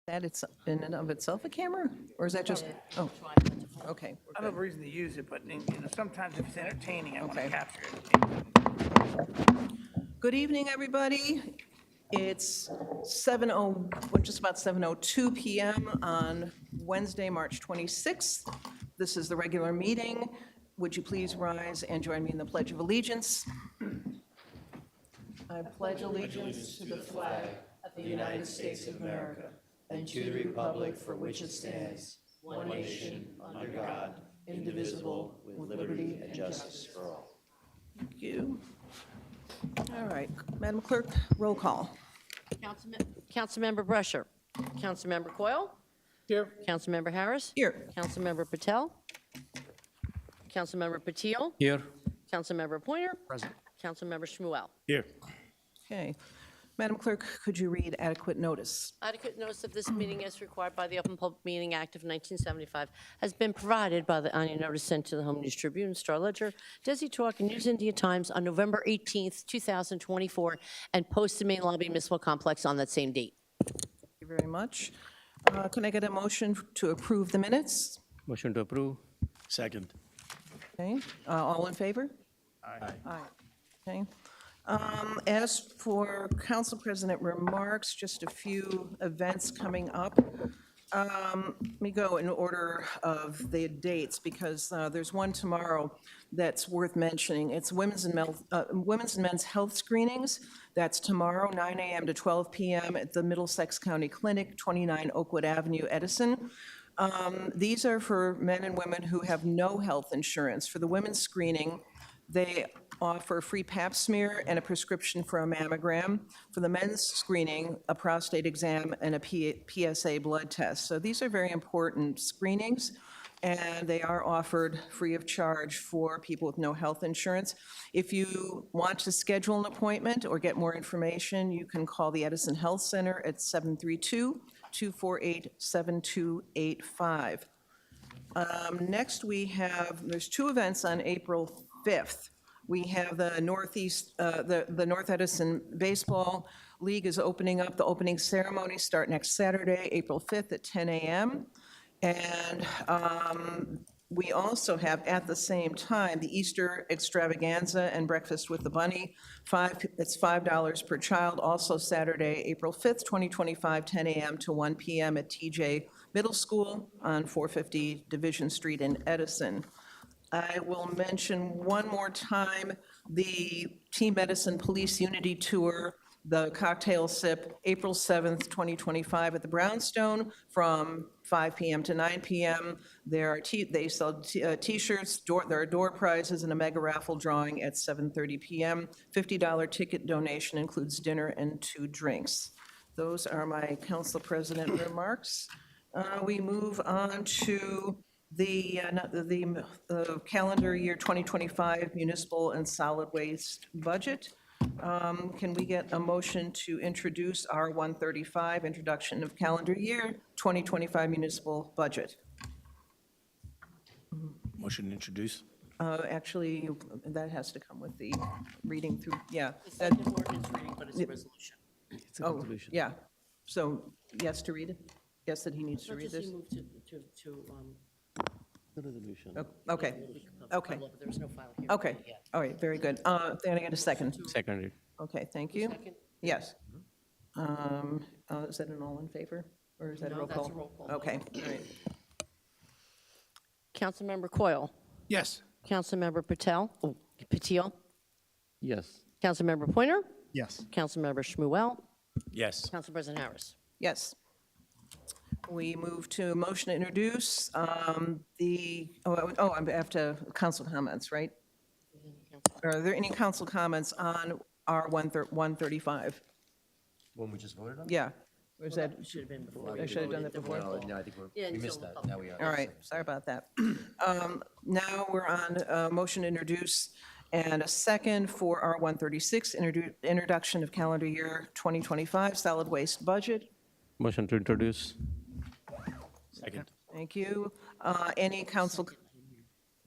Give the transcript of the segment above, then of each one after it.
That it's in and of itself a camera, or is that just, oh, okay. I don't have a reason to use it, but sometimes if it's entertaining, I want to Okay. capture it. Good evening, everybody. It's 7:00, well, just about 7:02 PM on Wednesday, March 26th. This is the regular meeting. Would you please rise and join me in the Pledge of Allegiance? I pledge allegiance to the flag of the United States of America and to the republic for which it stands, one nation, under God, indivisible, with liberty and justice for all. Thank you. All right, Madam Clerk, roll call. Councilmember Brusher. Councilmember Coyle. Here. Councilmember Harris. Here. Councilmember Patel. Councilmember Patil. Here. Councilmember Pointer. Present. Councilmember Shmuel. Here. Okay. Madam Clerk, could you read adequate notice? Adequate notice of this meeting as required by the Open Public Meeting Act of 1975 has been provided by the annual notice sent to the Home News Tribune, Star Ledger, Desi Talk, and News India Times on November 18th, 2024, and posted in Main Lobby Municipal Complex on that same date. Thank you very much. Can I get a motion to approve the minutes? Motion to approve. Second. Okay, all in favor? Aye. Aye. Okay. As for council president remarks, just a few events coming up. Let me go in order of the dates, because there's one tomorrow that's worth mentioning. It's women's and men's health screenings. That's tomorrow, 9 a.m. to 12 p.m. at the Middlesex County Clinic, 29 Oakwood Avenue, Edison. These are for men and women who have no health insurance. For the women's screening, they offer a free pap smear and a prescription for a mammogram. For the men's screening, a prostate exam and a PSA blood test. So these are very important screenings, and they are offered free of charge for people with no health insurance. If you want to schedule an appointment or get more information, you can call the Edison Health Center at 732-248-7285. Next, there's two events on April 5th. We have the the North Edison Baseball League is opening up. The opening ceremony start next Saturday, April 5th at 10 a.m. And we also have, at the same time, the Easter Extravaganza and Breakfast with the Bunny. It's $5 per child, also Saturday, April 5th, 2025, 10 a.m. to 1 p.m. at TJ Middle School on 450 Division Street in Edison. I will mention one more time the Team Edison Police Unity Tour, the cocktail sip, April 7th, 2025 at the Brownstone from 5 p.m. to 9 p.m. They sell T-shirts, there are door prizes, and a mega raffle drawing at 7:30 p.m. $50 ticket donation includes dinner and 2 drinks. Those are my council president remarks. We move on to the calendar year 2025 municipal and solid waste budget. Can we get a motion to introduce our 135, introduction of calendar year 2025 municipal budget? Motion to introduce. Actually, that has to come with the reading through, yeah. It's not an ordinance reading, but it's a resolution. It's a Oh, resolution. yeah. So, yes to read it? Yes, that he needs to Not read just this? you move to The resolution. Okay, okay. but there was no file here. okay. yet. All right, very good. Then I get a second. Seconded. Okay, thank you. Second? Yes. Is that an all in favor, or is that a No, roll that's call? a roll call. Okay, all right. Councilmember Coyle. Yes. Councilmember Patil. Yes. Councilmember Pointer. Yes. Councilmember Shmuel. Yes. Council President Harris. Yes. We move to motion to introduce I have to, council comments, right? Are there any council comments on our 135? One we just voted on? Yeah. Or is that, Should have been before. I should have done that before? No, I think Yeah, we until missed the that. public- Now we are. all right, sorry about that. Now we're on motion to introduce and a second for our 136, introduction of calendar year 2025 solid waste budget. Motion to introduce. Second. Thank you. Any council,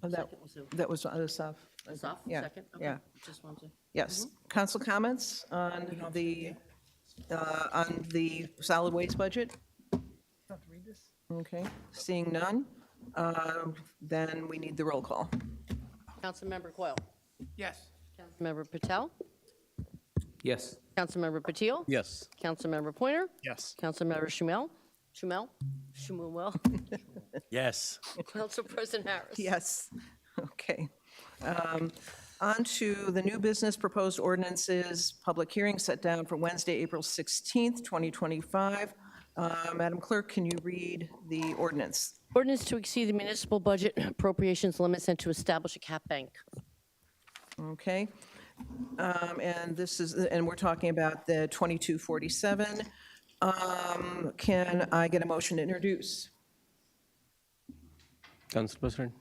that was Asaf. Asaf, Yeah, second? Okay. yeah. Just wanted to. Yes. Council comments on the solid waste budget? Okay, seeing none, then we need the roll call. Councilmember Quayle. Yes. Councilmember Patel. Yes. Councilmember Patil. Yes. Councilmember Pointer. Yes. Councilmember Shmuel. Yes. Council President Harris. Yes, okay. On to the new business, proposed ordinances, public hearing set down for Wednesday, April 16th, 2025. Madam Clerk, can you read the ordinance? Ordinance to exceed the municipal budget appropriations limits and to establish a cap bank. Okay. And this is, and we're talking about the 2247. Can I get a motion to introduce? Council President,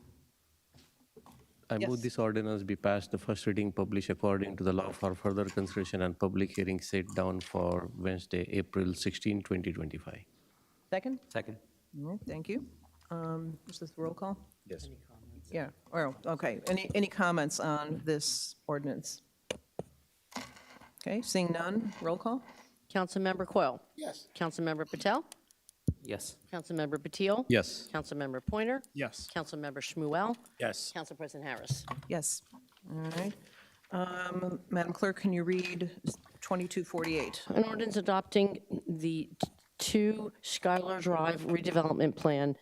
I Yes. move this ordinance be passed the first reading, published according to the law for further consideration and public hearing set down for Wednesday, April 16, 2025. Second? Second. All right, thank you. Is this the roll call? Yes. Yeah, oh, okay. Any comments on this ordinance? Okay, seeing none, roll call? Councilmember Quayle. Yes. Councilmember Patel. Yes. Councilmember Patil. Yes. Councilmember Pointer. Yes. Councilmember Shmuel. Yes. Council President Harris. Yes. All right. Madam Clerk, can you read 2248? An ordinance adopting the 2 Skylar Drive redevelopment plan,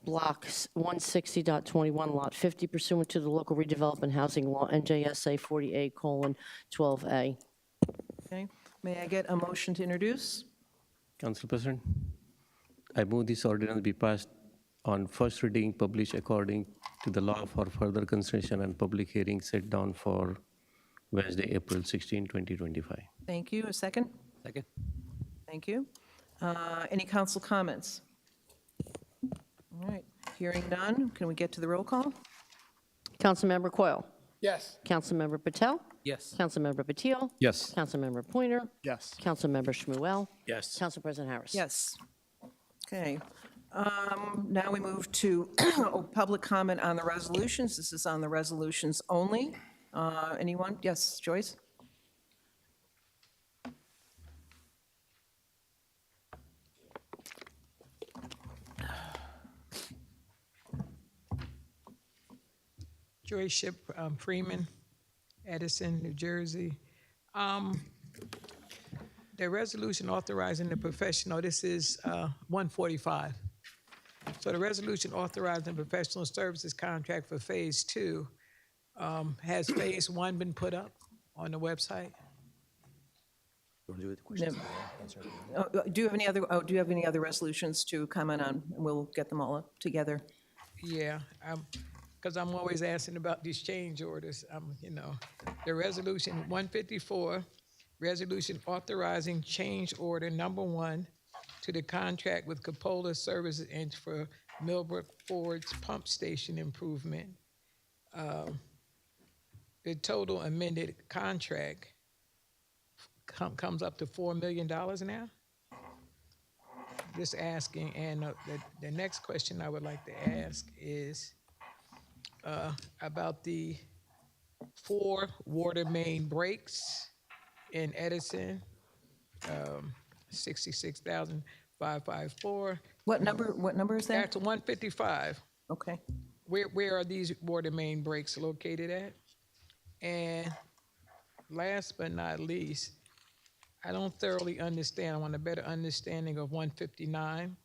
Block 160.21, Lot 50, pursuant to the local redevelopment housing law, NJSA 48:12A. Okay, may I get a motion to introduce? Council President, I move this ordinance be passed on first reading, published according to the law for further consideration and public hearing set down for Wednesday, April 16, 2025. Thank you. A second? Second. Thank you. Any council comments? All right, hearing none, can we get to the roll call? Councilmember Quayle. Yes. Councilmember Patel. Yes. Councilmember Patil. Yes. Councilmember Pointer. Yes. Councilmember Shmuel. Yes. Council President Harris. Yes. Okay. Now we move to public comment on the resolutions. This is on the resolutions only. Anyone? Yes, Joyce? Joy Ship Freeman, Edison, New Jersey. The resolution authorizing the professional, this is 145. So the resolution authorizing the professional services contract for Phase 2, has Phase 1 been put up on the website? You want to do it? Questions? No. Do you have any other resolutions to comment on? We'll get them all up together. Yeah, because I'm always asking about these change orders. The resolution 154, resolution authorizing change order number 1 to the contract with Cupola Services Inc. for Millbrook Ford's pump station improvement. The total amended contract comes up to $4 million now? Just asking, and the next question I would like to ask is about the 4 water main breaks in Edison, 66,554. What number is that? That's 155. Okay. Where are these water main breaks located at? And last but not least, I don't thoroughly understand. I want a better understanding of 159,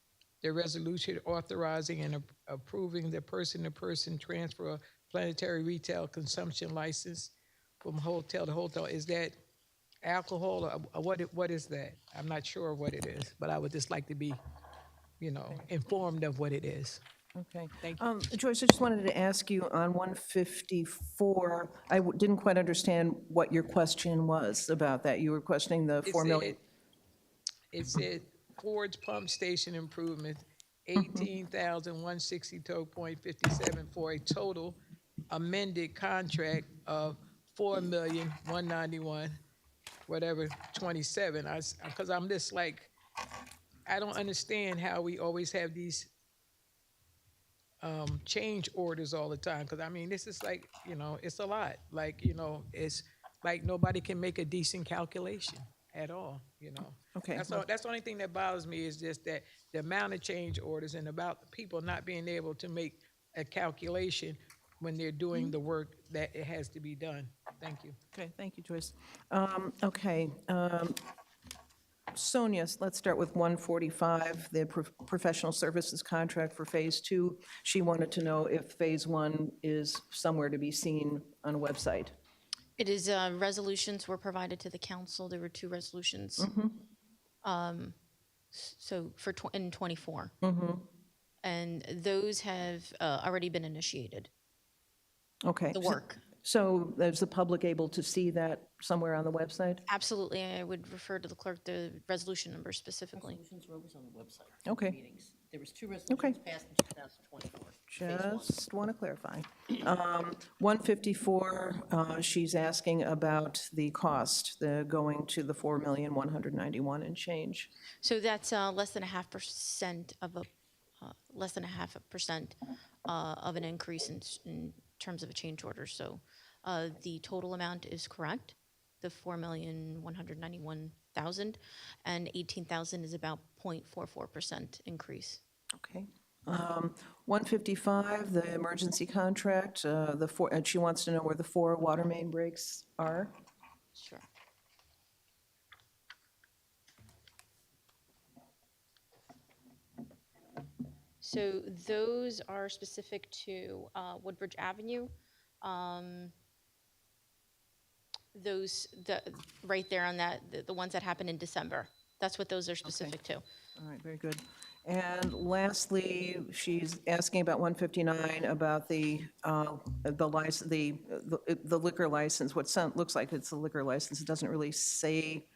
the resolution authorizing and approving the person-to-person transfer of planetary retail consumption license from hotel to hotel. Is that alcohol or what is that? I'm not sure what it is, but I would just like to be, informed of what it is. Okay. Thank you. Joyce, I just wanted to ask you on 154, I didn't quite understand what your question was about that. You were questioning the 4 million. It said Ford's pump station improvement, 18,162.57 for a total amended contract of 4,191, whatever, 27. Because I'm just like, I don't understand how we always have these change orders all the time. Because, this is like, it's a lot. Like, it's like nobody can make a decent calculation. at all, you know? Okay. That's the only thing that bothers me is just that the amount of change orders and about the people not being able to make a calculation when they're doing the work that it has to be done. Thank you. Okay, thank you, Joyce. Okay, Sonia, let's start with 145, the professional services contract for Phase 2. She wanted to know if Phase 1 is somewhere to be seen on a website. It is, resolutions were provided to the council. There were 2 resolutions. So in '24. And those have already been initiated, Okay. the work. So is the public able to see that somewhere on the website? Absolutely, I would refer to the clerk, the resolution number specifically. Resolutions were always on the website. Okay. Meetings. There was 2 resolutions passed in 2024. Just want to clarify. 154, she's asking about the cost, the going to the 4,191,000 and change. So that's less than 0.5% of a, less than 0.5% of an increase in terms of a change order. So the total amount is correct, the 4,191,000, and 18,000 is about 0.44% increase. Okay. 155, the emergency contract, and she wants to know where the 4 water main breaks are. Sure. So those are specific to Woodbridge Avenue. Right there on that, the ones that happened in December. That's what those are specific to. All right, very good. And lastly, she's asking about 159, about the liquor license, what looks like it's a liquor license. It doesn't really say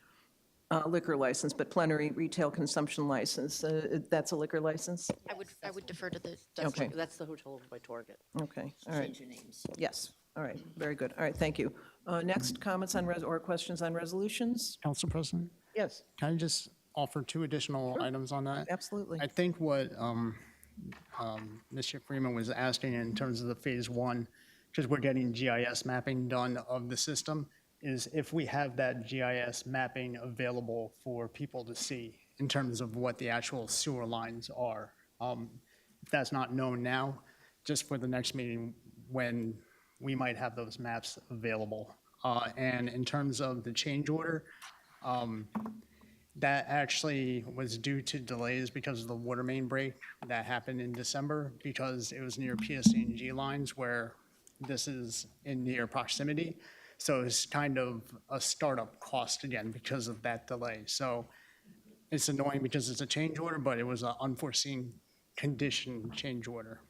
liquor license, but plenary retail consumption license. That's a liquor license? I would defer to the. Okay. That's the hotel over by Target. Okay, all right. Change your names. Yes, all right, very good. All right, thank you. Next, comments on, or questions on resolutions? Council President, Yes, can I just offer 2 additional items on that? absolutely. I think what Mr. Freeman was asking in terms of the Phase 1, because we're getting GIS mapping done of the system, is if we have that GIS mapping available for people to see in terms of what the actual sewer lines are. If that's not known now, just for the next meeting, when we might have those maps available. And in terms of the change order, that actually was due to delays because of the water main break that happened in December, because it was near PSC&G lines where this is in near proximity. So it's kind of a startup cost again because of that delay. So it's annoying because it's a change order, but it was an unforeseen condition change order.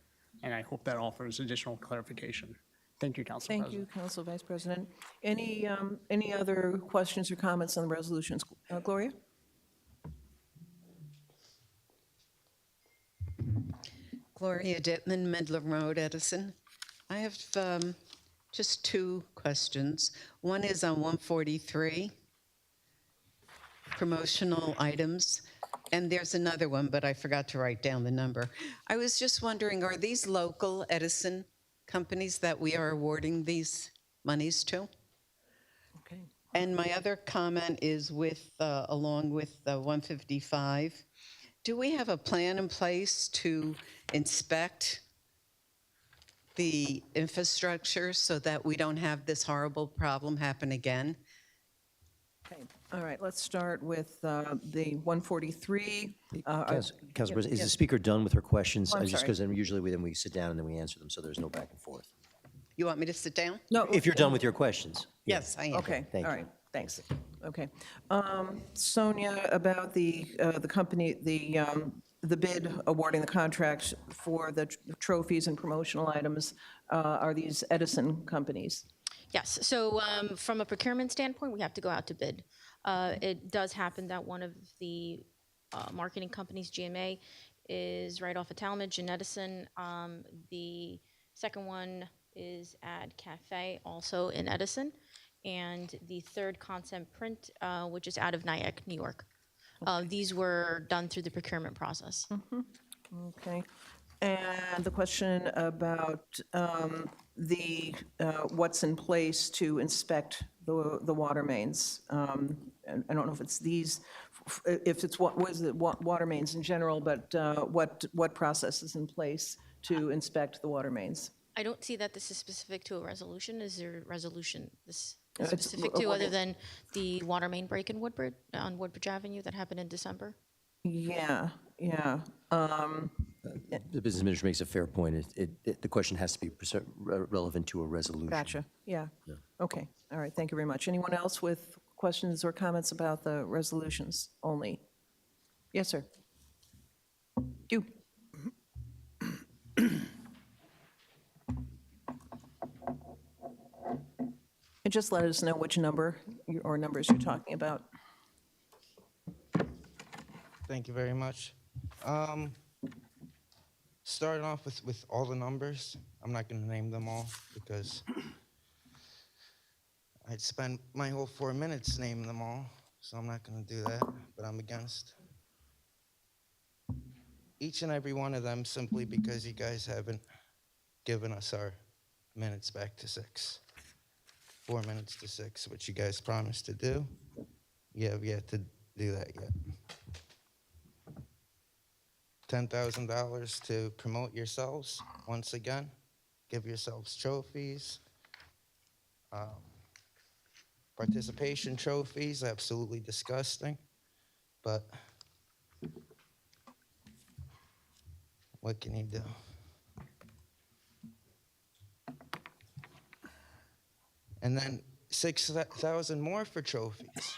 And I hope that offers additional clarification. Thank you, Council Thank President. you, Council Vice President. Any other questions or comments on the resolutions? Gloria? Gloria Dittman, Midland Road, Edison. I have just 2 questions. One is on 143, promotional items, and there's another one, but I forgot to write down the number. I was just wondering, are these local Edison companies that we are awarding these monies to? Okay. And my other comment is with, along with 155, do we have a plan in place to inspect the infrastructure so that we don't have this horrible problem happen again? Okay, all right, let's start with the 143. Council President, is the yes. speaker done with her questions? Oh, I'm Just sorry. because then usually we sit down and then we answer them, so there's no back and forth. You want me to sit down? No. If you're done with your questions. Yes, I am. Okay, all Thank you. right, thanks. Okay. Sonia, about the company, the bid awarding the contract for the trophies and promotional items, are these Edison companies? Yes, so from a procurement standpoint, we have to go out to bid. It does happen that one of the marketing companies, GMA, is right off of Talmadge in Edison. The second one is Ad Cafe, also in Edison. And the third, Concept Print, which is out of Nyack, New York. These were done through the procurement process. Okay. And the question about what's in place to inspect the water mains. And I don't know if it's these, if it's water mains in general, but what process is in place to inspect the water mains? I don't see that this is specific to a resolution. Is there a resolution this It's specific a to, other warning. than the water main break in Woodbridge, on Woodbridge Avenue that happened in December? Yeah, yeah. The business administrator makes a fair point. The question has to be relevant to a resolution. Gotcha, yeah. Okay, all right, thank you very much. Anyone else with questions or comments about the resolutions only? Yes, sir. You. And just let us know which number or numbers you're talking about. Thank you very much. Starting off with all the numbers, I'm not going to name them all because I'd spend my whole 4 minutes naming them all, so I'm not going to do that, but I'm against each and every one of them simply because you guys haven't given us our minutes back to 6. 4 minutes to 6, which you guys promised to do. You have yet to do that yet. $10,000 to promote yourselves once again. Give yourselves trophies. Participation trophies, absolutely disgusting. But what can you do? And then 6,000 more for trophies.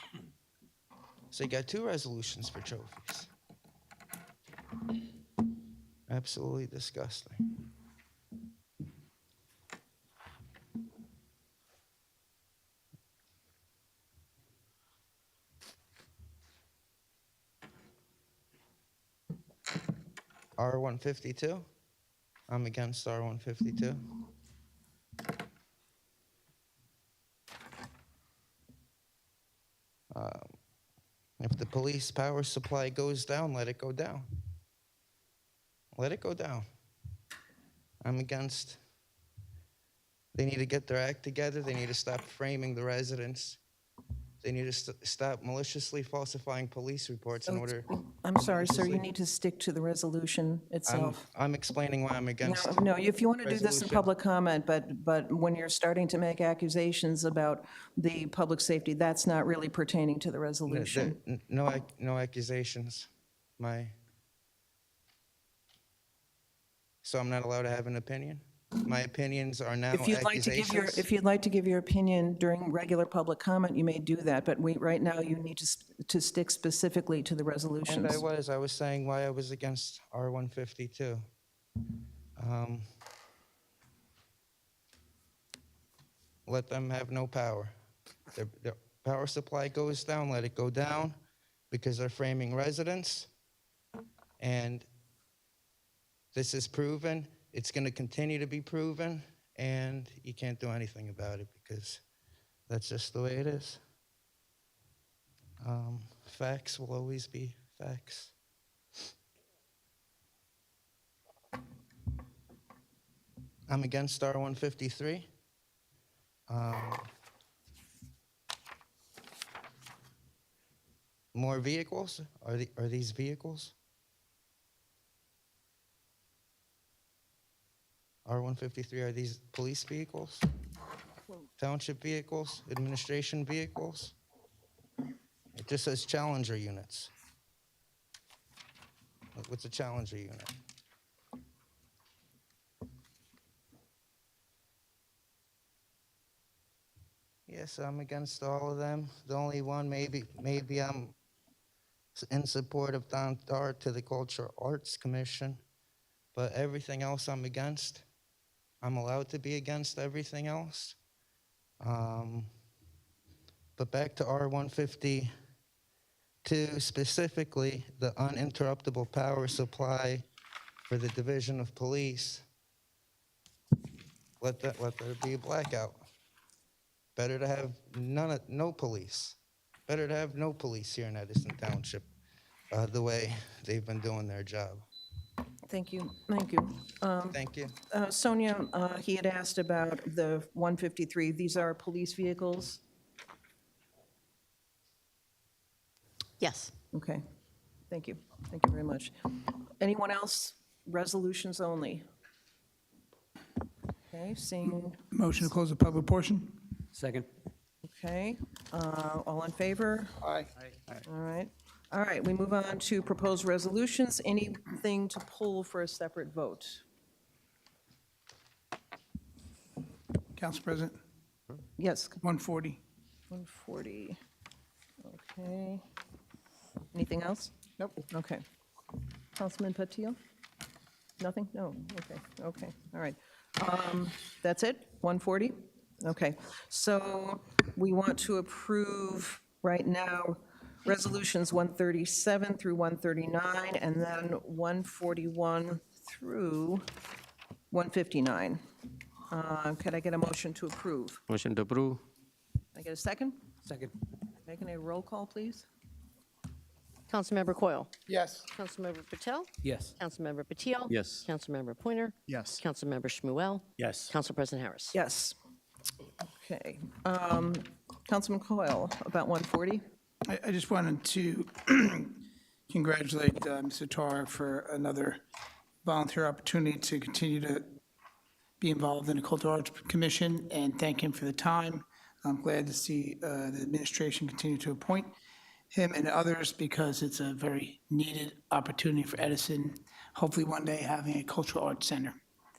So you got 2 resolutions for trophies. Absolutely disgusting. R-152. I'm against R-152. If the police power supply goes down, let it go down. Let it go down. I'm against. They need to get their act together. They need to stop framing the residents. They need to stop maliciously falsifying police reports in order. I'm sorry, sir, you need to stick to the resolution itself. I'm explaining why I'm against. No, if you want to do this in resolution. public comment, but when you're starting to make accusations about the public safety, that's not really pertaining to the resolution. No accusations. So I'm not allowed to have an opinion? My opinions are now If you'd like to give your opinion during regular public comment, you may do that, but right now you need to stick specifically to the And resolutions. I was saying why I was against R-152. Let them have no power. Their power supply goes down, let it go down, because they're framing residents. And this is proven. It's going to continue to be proven, and you can't do anything about it because that's just the way it is. Facts will always be facts. I'm against R-153. More vehicles? Are these vehicles? R-153, are these police vehicles? Township vehicles? Administration vehicles? It just says Challenger units. What's a Challenger unit? Yes, I'm against all of them. The only one, maybe I'm in support of Don Dart to the Cultural Arts Commission, but everything else I'm against. I'm allowed to be against everything else. But back to R-152, specifically the uninterruptible power supply for the Division of Police. Let there be a blackout. Better to have no police. Better to have no police here in Edison Township, the way they've been doing their job. Thank you. Thank you. Sonia, he had asked about the 153. These are police vehicles? Yes. Okay, thank you. Thank you very much. Anyone else? Resolutions only? Okay, seeing, Motion to close the public portion? Second. okay, all in favor? Aye. All right, we move on to proposed resolutions. Anything to pull for a separate vote? Council President, Yes, 140. 140. Okay. Anything else? Nope. Okay. Councilman Patil? Nothing? No, okay, all right. That's it, 140? Okay, so we want to approve right now resolutions 137 through 139, and then 141 through 159. Could I get a motion to approve? Motion to approve? Can I get a second? Second. Making a roll call, please? Councilmember Coyle? Yes. Councilmember Patel? Yes. Councilmember Patil? Yes. Councilmember Pointer? Yes. Councilmember Shmuel? Yes. Council President Harris? Yes. Okay. Councilman Coyle, about 140? I just wanted to congratulate Mr. Tar for another volunteer opportunity to continue to be involved in the Cultural Arts Commission, and thank him for the time. I'm glad to see the administration continue to appoint him and others, because it's a very needed opportunity for Edison, hopefully one day having a cultural arts center.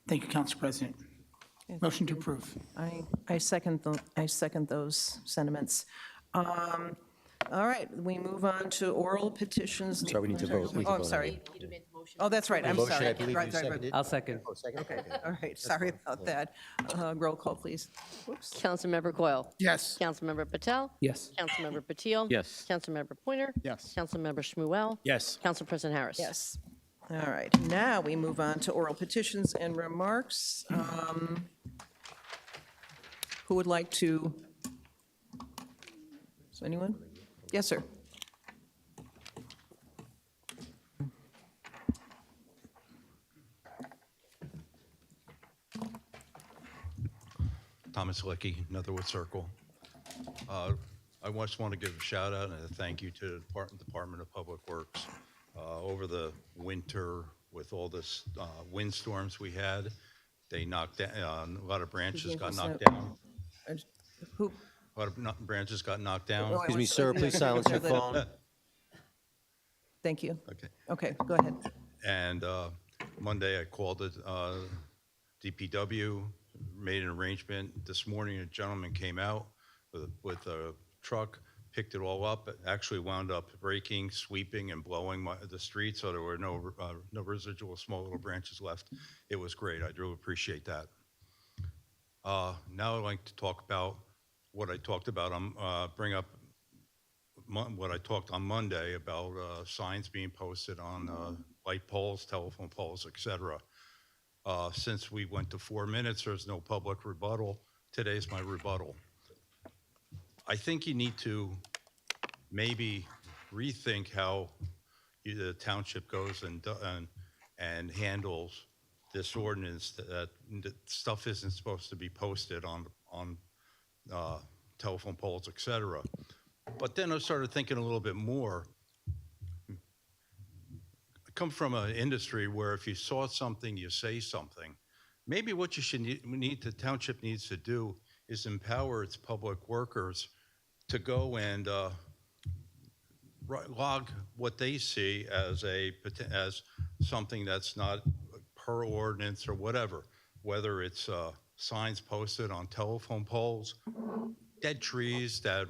Thank you, Council President. Motion to approve. I second those sentiments. All right, we move on to oral petitions. Sorry, we need to vote. We Oh, can I'm vote. sorry. Oh, that's right, I'm Motion, sorry. I believe Right, you right, right. seconded. I'll second. Oh, second? Okay, all right, sorry about that. Roll call, please. Whoops. Councilmember Coyle? Yes. Councilmember Patel? Yes. Councilmember Patil? Yes. Councilmember Pointer? Yes. Councilmember Shmuel? Yes. Council President Harris? Yes. All right, now we move on to oral petitions and remarks. Who would like to? Is anyone? Yes, sir. Thomas Licky, Netherwood Circle. I just want to give a shout out and a thank you to the Department of Public Works. Over the winter, with all this windstorms we had, they knocked down, a lot of branches got knocked down. Who? A lot of branches got knocked down. Oh, I Excuse me, was- sir, please silence your that- phone. Thank you. Okay. Okay, go ahead. And Monday, I called the DPW, made an arrangement. This morning, a gentleman came out with a truck, picked it all up, actually wound up breaking, sweeping, and blowing the street, so there were no residual small little branches left. It was great. I do appreciate that. Now I'd like to talk about what I talked about, bring up what I talked on Monday about signs being posted on light poles, telephone poles, et cetera. Since we went to 4 minutes, there's no public rebuttal. Today's my rebuttal. I think you need to maybe rethink how the township goes and handles this ordinance, that stuff isn't supposed to be posted on telephone poles, et cetera. But then I started thinking a little bit more. I come from an industry where if you saw something, you say something. Maybe what you should the township needs to do is empower its public workers to go and log what they see as something that's not per ordinance or whatever, whether it's signs posted on telephone poles, dead trees that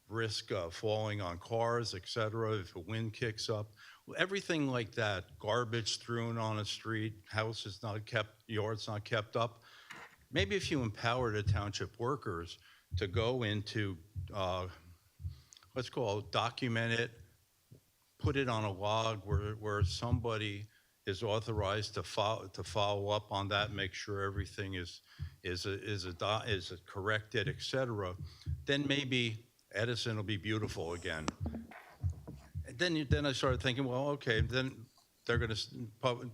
risk falling on cars, et cetera, if a wind kicks up, everything like that, garbage thrown on a street, houses not kept, yards not kept up. Maybe if you empower the township workers to go into, let's call it, document it, put it on a log where somebody is authorized to follow up on that, make sure everything is corrected, et cetera, then maybe Edison will be beautiful again. And then I started thinking, well, okay, then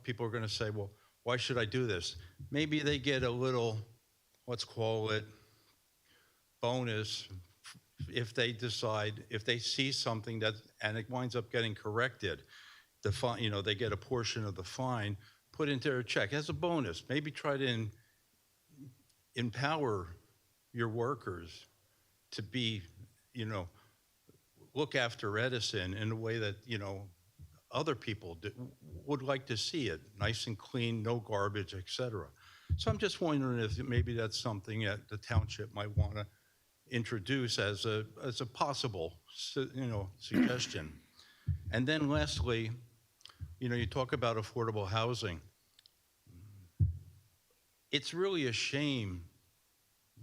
people are gonna say, well, why should I do this? Maybe they get a little, let's call it, bonus if they decide, if they see something that, and it winds up getting corrected, the fine, you know, they get a portion of the fine put into their check as a bonus. Maybe try to empower your workers to be, you know, look after Edison in a way that, you know, other people would like to see it, nice and clean, no garbage, et cetera. So I'm just wondering if maybe that's something that the township might want to introduce as a possible, you know, suggestion. And then lastly, you know, you talk about affordable housing. It's really a shame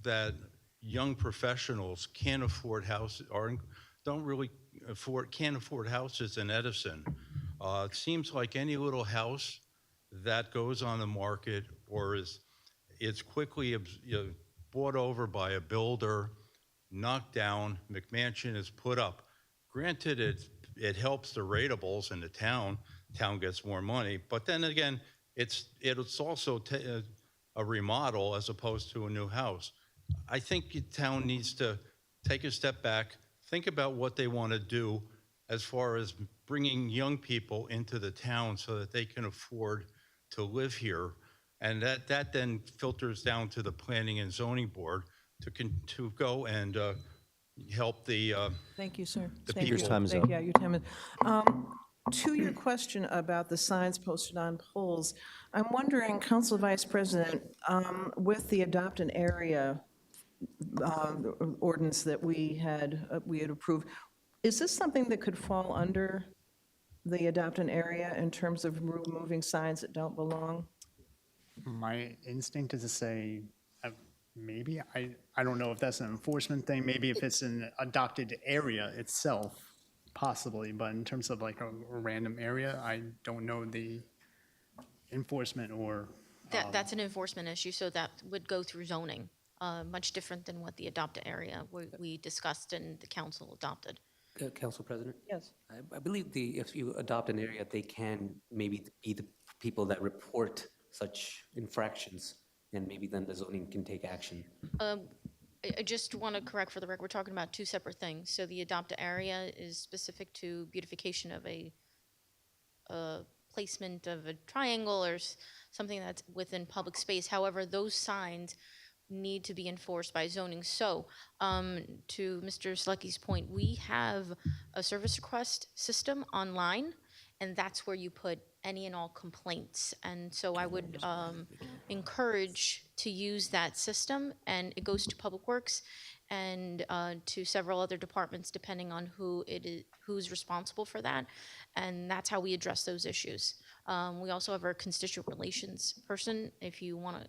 that young professionals can't afford houses or can't afford houses in Edison. It seems like any little house that goes on the market or is quickly bought over by a builder, knocked down, McMansion is put up. Granted, it helps the ratables in the town gets more money, but then again, it's also a remodel as opposed to a new house. I think the town needs to take a step back, think about what they want to do as far as bringing young people into the town so that they can afford to live here. And that then filters down to the planning and zoning board to go and help the Thank you, sir. The Thank people- you. Your time is Thank up. you. Yeah, your time is. To your question about the signs posted on poles, I'm wondering, Council Vice President, with the adopt an area ordinance that we had approved, is this something that could fall under the adopt an area in terms of removing signs that don't belong? My instinct is to say, maybe, I don't know if that's an enforcement thing, maybe if it's an adopted area itself, possibly, but in terms of like a random area, I don't know the enforcement or. That's an enforcement issue, so that would go through zoning, much different than what the adopt area we discussed and the council adopted. Council President? Yes. I believe if you adopt an area, they can maybe be the people that report such infractions, and maybe then the zoning can take action. I just want to correct for the record, we're talking about two separate things. So the adopt a area is specific to beautification of a placement of a triangle or something that's within public space. However, those signs need to be enforced by zoning. So to Mr. Selecki's point, we have a service request system online, and that's where you put any and all complaints. And so I would encourage to use that system, and it goes to Public Works and to several other departments depending on who's responsible for that. And that's how we address those issues. We also have our constituent relations person if you want to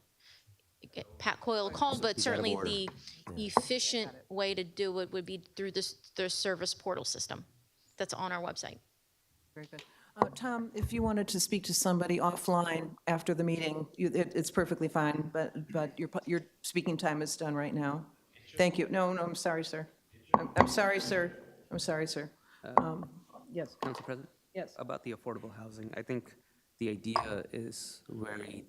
get Pat Coyle a call, but certainly the efficient way to do it would be through the service portal system that's on our website. Very good. Tom, if you wanted to speak to somebody offline after the meeting, it's perfectly fine, but your speaking time is done right now. Thank you. No, I'm sorry, sir. I'm sorry, sir. I'm sorry, sir. Yes. Council President? Yes. About the affordable housing, I think the idea is very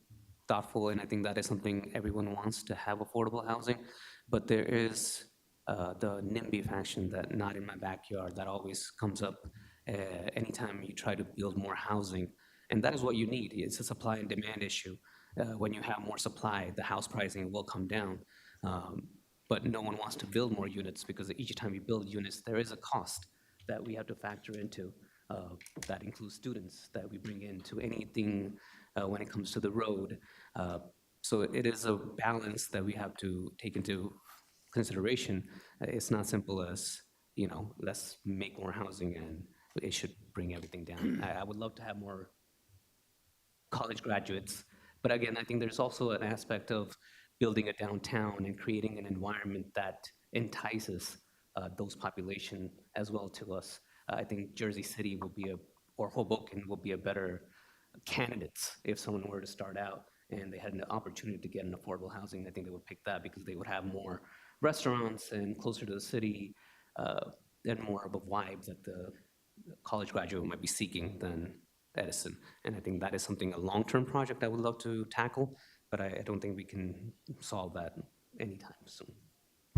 thoughtful, and I think that is something everyone wants, to have affordable housing. But there is the NIMBY faction that not in my backyard that always comes up anytime you try to build more housing. And that is what you need. It's a supply and demand issue. When you have more supply, the house pricing will come down. But no one wants to build more units because each time you build units, there is a cost that we have to factor into. That includes students that we bring into anything when it comes to the road. So it is a balance that we have to take into consideration. It's not simple as, you know, let's make more housing and it should bring everything down. I would love to have more college graduates, but again, I think there's also an aspect of building a downtown and creating an environment that entices those population as well to us. I think Jersey City or Hoboken will be a better candidates if someone were to start out and they had an opportunity to get an affordable housing. I think they would pick that because they would have more restaurants and closer to the city and more of a vibe that the college graduate might be seeking than Edison. And I think that is something, a long-term project I would love to tackle, but I don't think we can solve that anytime soon.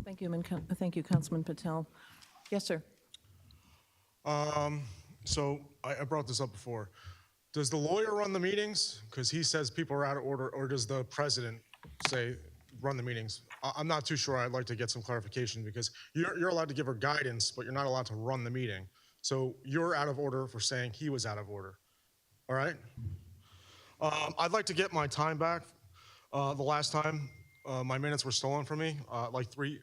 Thank you, Councilman Patel. Yes, sir. So I brought this up before. Does the lawyer run the meetings? Because he says people are out of order, or does the president say, run the meetings? I'm not too sure. I'd like to get some clarification because you're allowed to give her guidance, but you're not allowed to run the meeting. So you're out of order for saying he was out of order. All right? I'd like to get my time back. The last time my minutes were stolen from me, like 3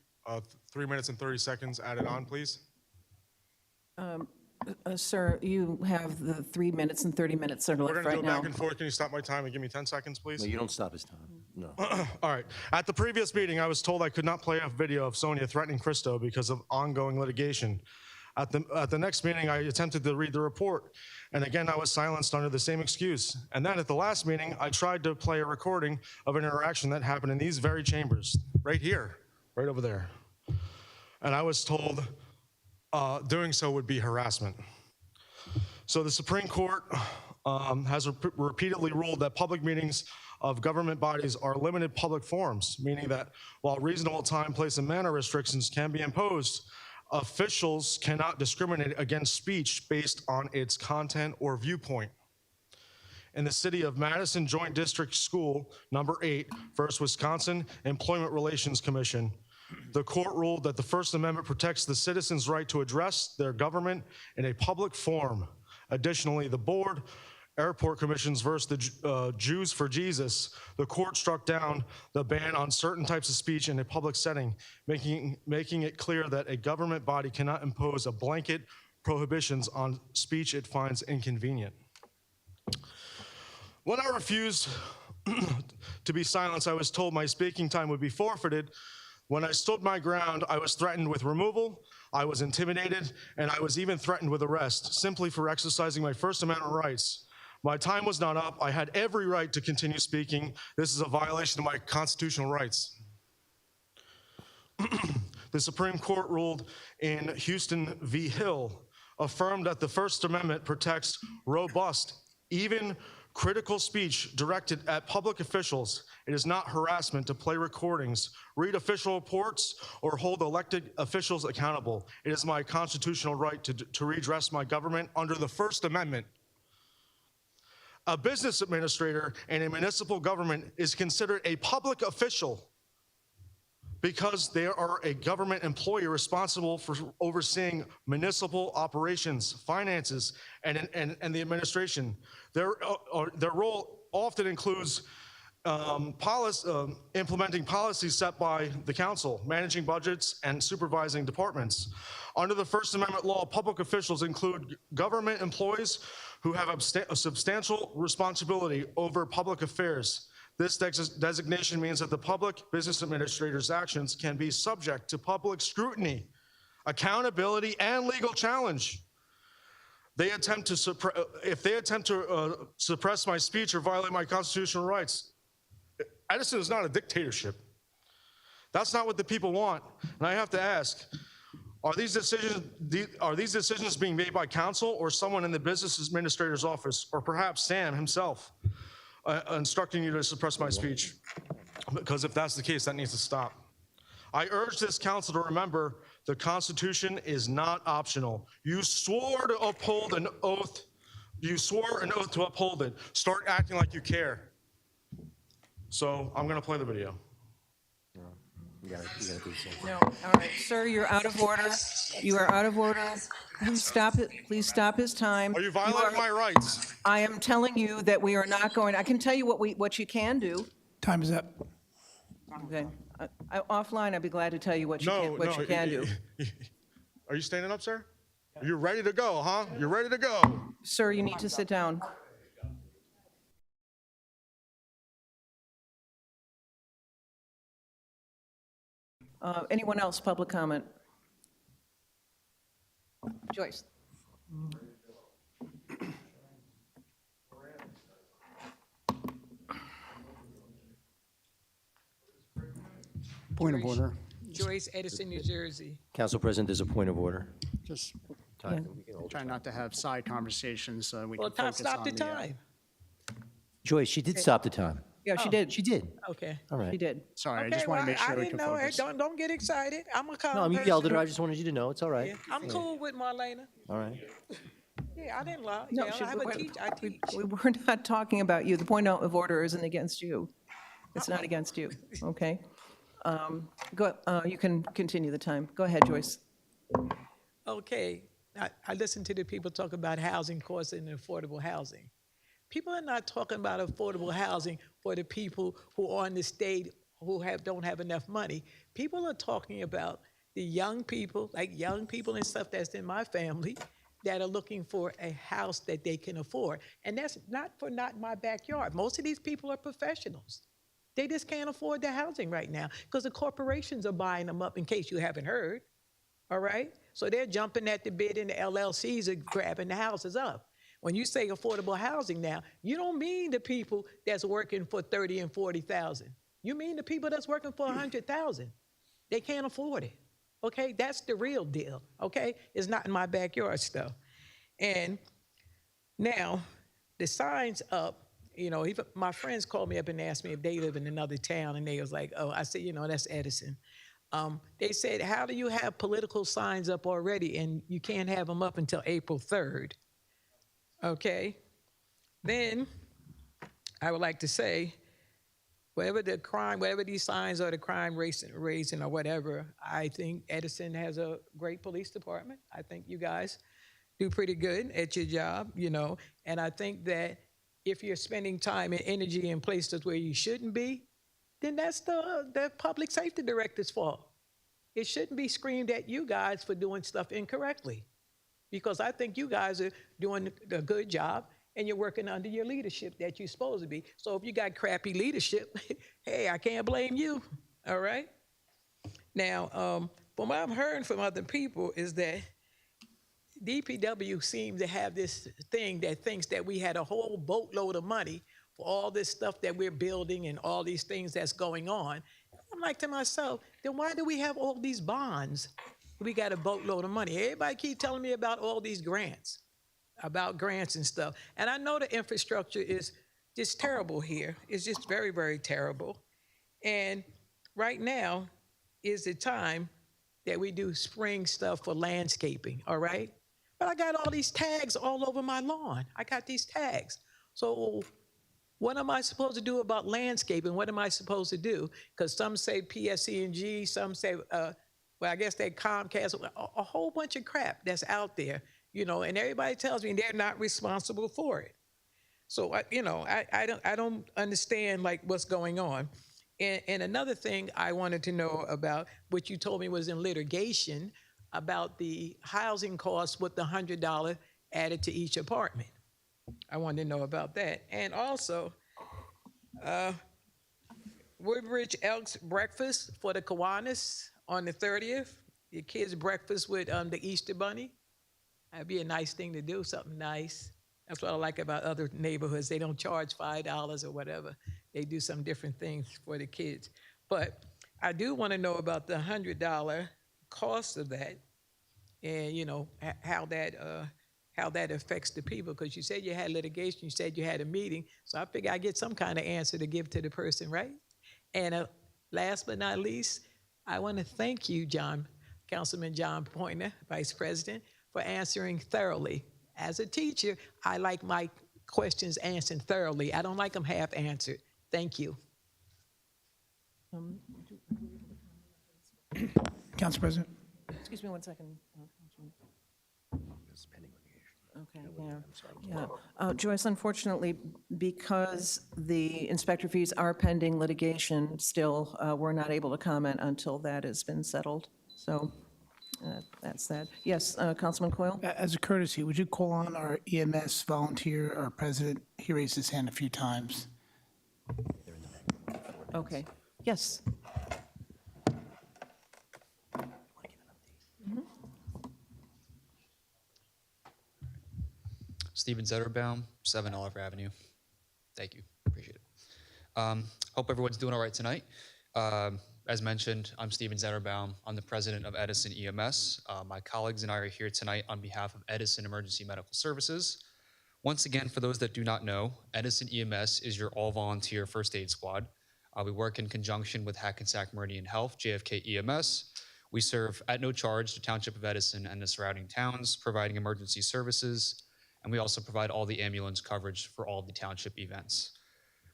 minutes and 30 seconds added on, please. Sir, you have the 3 minutes and 30 minutes that are We're left gonna right go now. back and forth. Can you stop my time and give me 10 seconds, please? No, you don't stop his time. No. All right. At the previous meeting, I was told I could not play a video of Sonia threatening Christo because of ongoing litigation. At the next meeting, I attempted to read the report, and again, I was silenced under the same excuse. And then at the last meeting, I tried to play a recording of an interaction that happened in these very chambers, right here, right over there. And I was told doing so would be harassment. So the Supreme Court has repeatedly ruled that public meetings of government bodies are limited public forums, meaning that while reasonable time, place, and manner restrictions can be imposed, officials cannot discriminate against speech based on its content or viewpoint. In the city of Madison Joint District School, number 8, First Wisconsin Employment Relations Commission, the court ruled that the First Amendment protects the citizens' right to address their government in a public forum. Additionally, the board, Airport Commissions versus the Jews for Jesus, the court struck down the ban on certain types of speech in a public setting, making it clear that a government body cannot impose a blanket prohibitions on speech it finds inconvenient. When I refused to be silenced, I was told my speaking time would be forfeited. When I stood my ground, I was threatened with removal, I was intimidated, and I was even threatened with arrest, simply for exercising my First Amendment rights. My time was not up. I had every right to continue speaking. This is a violation of my constitutional rights. The Supreme Court ruled in Houston v. Hill, affirmed that the First Amendment protects robust, even critical speech directed at public officials. It is not harassment to play recordings, read official reports, or hold elected officials accountable. It is my constitutional right to redress my government under the First Amendment. A business administrator in a municipal government is considered a public official because they are a government employee responsible for overseeing municipal operations, finances, and the administration. Their role often includes implementing policies set by the council, managing budgets, and supervising departments. Under the First Amendment law, public officials include government employees who have a substantial responsibility over public affairs. This designation means that the public business administrator's actions can be subject to public scrutiny, accountability, and legal challenge. If they attempt to suppress my speech or violate my constitutional rights, Edison is not a dictatorship. That's not what the people want. And I have to ask, are these decisions being made by council or someone in the business administrator's office, or perhaps Sam himself, instructing you to suppress my speech? Because if that's the case, that needs to stop. I urge this council to remember the Constitution is not optional. You swore to uphold an oath. You swore an oath to uphold it. Start acting like you care. So I'm going to play the video. You gotta do the same. No, all right, sir, you're out of order. You are out of order. Please stop it. Please stop his time. Are you violating my rights? I am telling you that we are not going, I can tell you what you can do. Time is up. Okay. Offline, I'd be glad to tell you what you can do. Are you standing up, sir? You're ready to go, huh? You're ready to go. Sir, you need to sit down. Anyone else, public comment? Joyce. Point of order. Joyce, Edison, New Jersey. Council President, there's a point of order. Just Try not to have side conversations so we Well, can focus on stop the the. time. Joyce, she did stop the time. Yeah, she Oh. did. She did. Okay. All right. She did. Sorry, I Okay, just want to well, make sure I we didn't can know. Hey, focus. don't get excited. I'm a calm No, I mean, you person. yelled at her. I just wanted you to know. It's all right. Yeah, I'm cool with Marlena. All right. Yeah, I didn't lie. No, Yeah, I have a teach. I teach. we're not talking about you. The point of order isn't against you. It's not against you, okay? You can continue the time. Go ahead, Joyce. Okay, I listened to the people talk about housing costs and affordable housing. People are not talking about affordable housing for the people who are in the state who don't have enough money. People are talking about the young people, like young people and stuff that's in my family, that are looking for a house that they can afford. And that's not my backyard. Most of these people are professionals. They just can't afford the housing right now because the corporations are buying them up, in case you haven't heard. All right? So they're jumping at the bid and the LLCs are grabbing the houses up. When you say affordable housing now, you don't mean the people that's working for 30 and 40,000. You mean the people that's working for 100,000. They can't afford it. Okay? That's the real deal. Okay? It's not in my backyard stuff. And now the signs up, even my friends called me up and asked me if they live in another town, and they was like, oh, I said, that's Edison. They said, how do you have political signs up already and you can't have them up until April 3rd? Okay. Then I would like to say, whatever these signs are, the crime raising or whatever, I think Edison has a great police department. I think you guys do pretty good at your job, and I think that if you're spending time and energy in places where you shouldn't be, then that's the public safety director's fault. It shouldn't be screamed at you guys for doing stuff incorrectly, because I think you guys are doing a good job and you're working under your leadership that you're supposed to be. So if you got crappy leadership, hey, I can't blame you, all right? Now, from what I'm hearing from other people is that DPW seems to have this thing that thinks that we had a whole boatload of money for all this stuff that we're building and all these things that's going on. I'm like to myself, then why do we have all these bonds? We got a boatload of money. Everybody keep telling me about all these grants, and stuff. And I know the infrastructure is just terrible here. It's just very, very terrible. And right now is the time that we do spring stuff for landscaping, all right? But I got all these tags all over my lawn. I got these tags. So what am I supposed to do about landscaping? What am I supposed to do? Because some say PSE&G, some say, I guess they Comcast, a whole bunch of crap that's out there, and everybody tells me they're not responsible for it. So, I don't understand, like, what's going on. And another thing I wanted to know about, which you told me was in litigation, about the housing costs with the $100 added to each apartment. I wanted to know about that. And also, Woodbridge Elks breakfast for the Kiwanis on the 30th. Your kids' breakfast with the Easter Bunny. That'd be a nice thing to do, something nice. That's what I like about other neighborhoods. They don't charge $5 or whatever. They do some different things for the kids. But I do want to know about the $100 cost of that, and how that affects the people, because you said you had litigation, you said you had a meeting, so I figure I get some kind of answer to give to the person, right? And last but not least, I want to thank you, Councilman John Pointer, Vice President, for answering thoroughly. As a teacher, I like my questions answered thoroughly. I don't like them half-answered. Thank you. Council President. Excuse me one second. Okay, yeah. Joyce, unfortunately, because the inspector fees are pending litigation still, we're not able to comment until that has been settled. So that's that. Yes, Councilman Coyle? As a courtesy, would you call on our EMS volunteer, our president? He raised his hand a few times. Okay, yes. Steven Zetterbaum, 7 Oliver Avenue. Thank you. Appreciate it. Hope everyone's doing all right tonight. As mentioned, I'm Steven Zetterbaum. I'm the president of Edison EMS. My colleagues and I are here tonight on behalf of Edison Emergency Medical Services. Once again, for those that do not know, Edison EMS is your all-volunteer first aid squad. We work in conjunction with Hackensack Meridian Health, JFK EMS. We serve at no charge the Township of Edison and the surrounding towns, providing emergency services, and we also provide all the ambulance coverage for all the township events.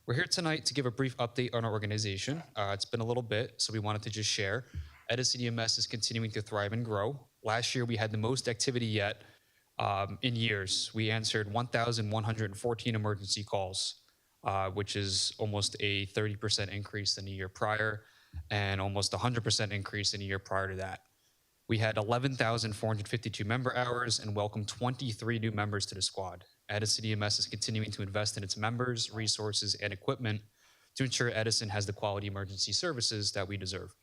We're here tonight to give a brief update on our organization. It's been a little bit, so we wanted to just share. Edison EMS is continuing to thrive and grow. Last year, we had the most activity yet in years. We answered 1,114 emergency calls, which is almost a 30% increase than the year prior, and almost 100% increase in the year prior to that. We had 11,452 member hours and welcomed 23 new members to the squad. Edison EMS is continuing to invest in its members, resources, and equipment to ensure Edison has the quality emergency services that we deserve.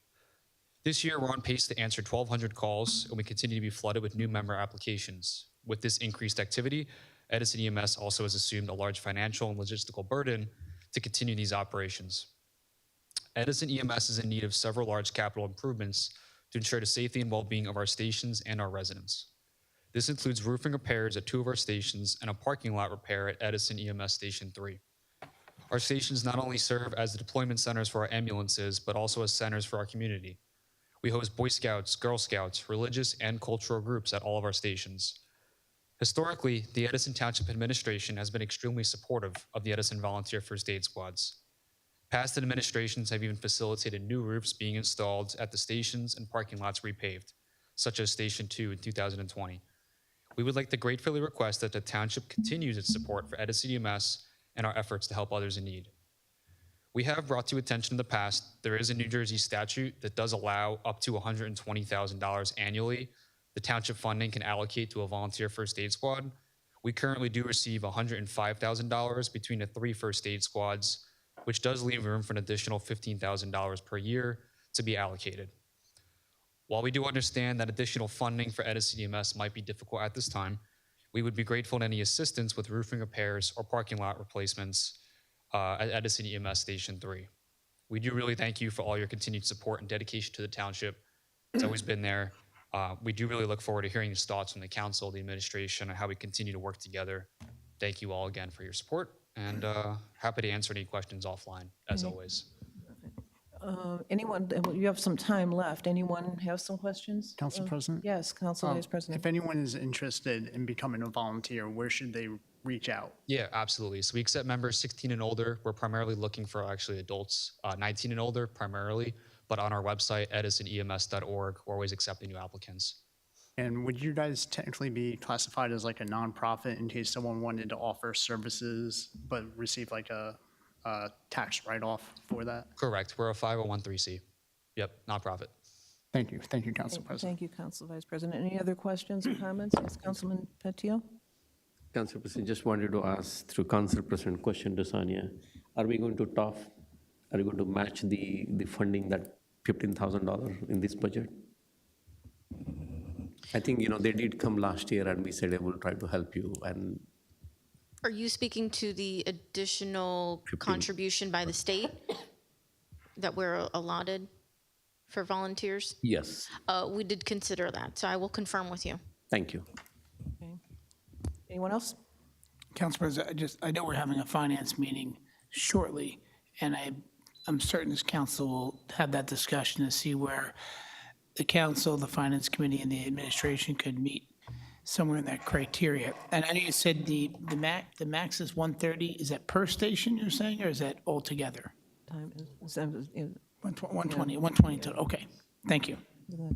This year, we're on pace to answer 1,200 calls, and we continue to be flooded with new member applications. With this increased activity, Edison EMS also has assumed a large financial and logistical burden to continue these operations. Edison EMS is in need of several large capital improvements to ensure the safety and well-being of our stations and our residents. This includes roofing repairs at 2 of our stations and a parking lot repair at Edison EMS Station 3. Our stations not only serve as the deployment centers for our ambulances, but also as centers for our community. We host Boy Scouts, Girl Scouts, religious and cultural groups at all of our stations. Historically, the Edison Township Administration has been extremely supportive of the Edison Volunteer First Aid Squads. Past administrations have even facilitated new roofs being installed at the stations and parking lots repaved, such as Station 2 in 2020. We would like to gratefully request that the township continues its support for Edison EMS and our efforts to help others in need. We have brought to attention in the past, there is a New Jersey statute that does allow up to $120,000 annually the township funding can allocate to a volunteer first aid squad. We currently do receive $105,000 between the 3 first aid squads, which does leave room for an additional $15,000 per year to be allocated. While we do understand that additional funding for Edison EMS might be difficult at this time, we would be grateful to any assistance with roofing repairs or parking lot replacements at Edison EMS Station 3. We do really thank you for all your continued support and dedication to the township. It's always been there. We do really look forward to hearing your thoughts from the council, the administration, and how we continue to work together. Thank you all again for your support, and happy to answer any questions offline, as always. Anyone, you have some time left. Anyone have some questions? Council President? Yes, Council Vice President. If anyone is interested in becoming a volunteer, where should they reach out? Yeah, absolutely. So we accept members 16 and older. We're primarily looking for actually adults 19 and older primarily, but on our website, edisonems.org, we're always accepting new applicants. And would you guys technically be classified as like a nonprofit in case someone wanted to offer services but receive like a tax write-off for that? Correct. We're a 501(c). Yep, nonprofit. Thank you. Thank you, Council President. Thank you, Council Vice President. Any other questions or comments? Yes, Councilman Petillo? Council President, just wanted to ask through Council President question to Sonia. Are we going to match the funding, that $15,000 in this budget? I think, they did come last year and we said they will try to help you, and Are you speaking to the additional 15. contribution by the state that we're allotted for volunteers? yes, We did consider that, so I will confirm with you. thank you. Okay. Anyone else? Council President, I know we're having a finance meeting shortly, and I'm certain this council will have that discussion to see where the council, the finance committee, and the administration could meet somewhere in that criteria. And I know you said the max is 130. Is that per station you're saying, or is that altogether? Time is, 120, 120. Okay, thank you.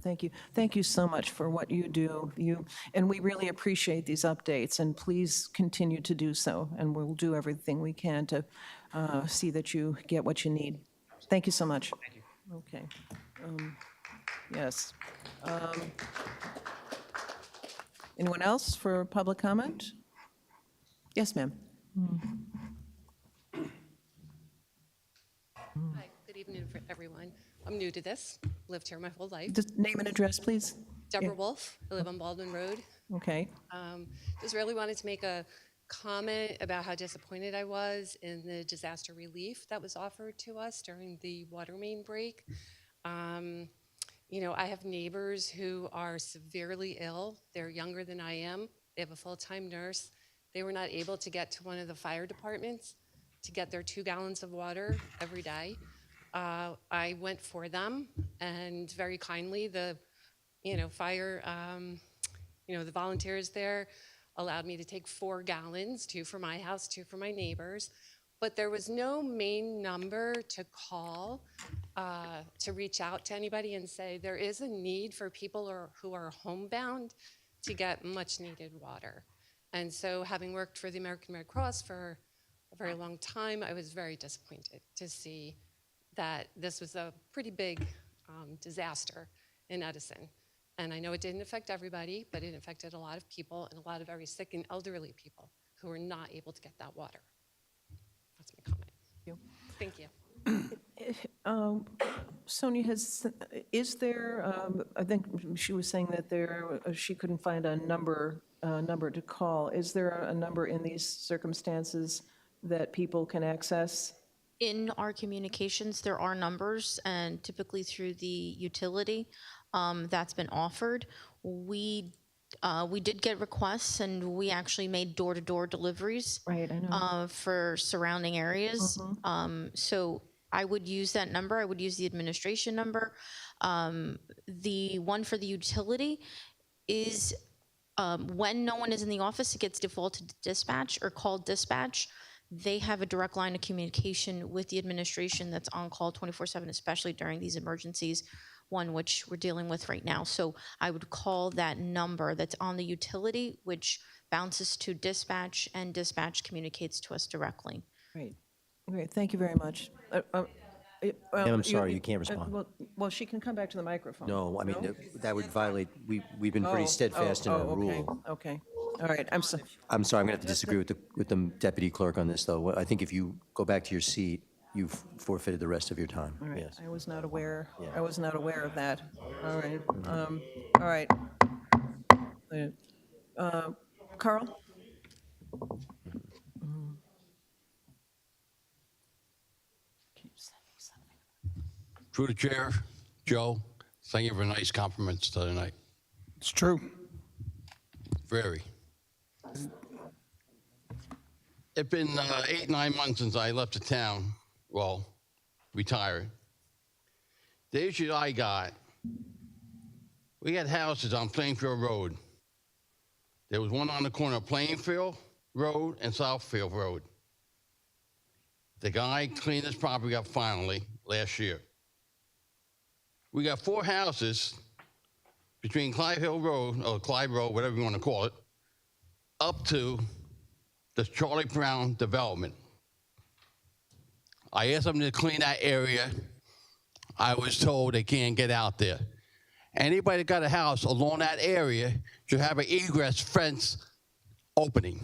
Thank you. Thank you so much for what you do. And we really appreciate these updates, and please continue to do so. And we'll do everything we can to see that you get what you need. Thank you so much. Thank you. Okay. Yes. Anyone else for public comment? Yes, ma'am. Hi, good evening for everyone. I'm new to this, lived here my whole life. Just name and address, please. Deborah Wolf, I live on Baldwin Road. Okay. Just really wanted to make a comment about how disappointed I was in the disaster relief that was offered to us during the water main break. I have neighbors who are severely ill. They're younger than I am. They have a full-time nurse. they were not able to get to one of the fire departments to get their 2 gallons of water every day. I went for them, and very kindly, the fire, the volunteers there allowed me to take 4 gallons, 2 for my house, 2 for my neighbors. But there was no main number to call to reach out to anybody and say there is a need for people who are homebound to get much needed water. And so, having worked for the American Red Cross for a very long time, I was very disappointed to see that this was a pretty big disaster in Edison. And I know it didn't affect everybody, but it affected a lot of people, and a lot of very sick and elderly people who were not able to get that water. That's my comment. Thank you. Sonia, is there, I think she was saying that she couldn't find a number to call. Is there a number in these circumstances that people can access? In our communications, there are numbers, and typically through the utility that's been offered. We did get requests, and we actually made door-to-door deliveries. Right, I know. For surrounding areas. So I would use that number. I would use the administration number. The one for the utility is when no one is in the office, it gets defaulted to dispatch or called dispatch. They have a direct line of communication with the administration that's on call 24/7, especially during these emergencies, one which we're dealing with right now. So I would call that number that's on the utility, which bounces to dispatch, and dispatch communicates to us directly. Great. Great, thank you very much. Ma'am, I'm sorry, you can't respond. Well, she can come back to the microphone. No, I mean, that would violate, we've been pretty steadfast in our rule. Okay, all right, I'm sorry. I'm sorry, I'm going to have to disagree with the deputy clerk on this, though. I think if you go back to your seat, you've forfeited the rest of your time. All right, Yes. I was not aware, Yeah. I was not aware of that. All right, all right. Carl? Through the chair, Joe, thank you for nice compliments tonight. It's true. Very. It's been 8, 9 months since I left the town, well, retired. The issue I got, we had houses on Plainfield Road. There was one on the corner of Plainfield Road and Southfield Road. The guy cleaned his property up finally last year. We got 4 houses between Clyde Hill Road, or Clyde Road, whatever you want to call it, up to the Charlie Brown development. I asked them to clean that area. I was told they can't get out there. Anybody that got a house along that area should have an egress fence opening.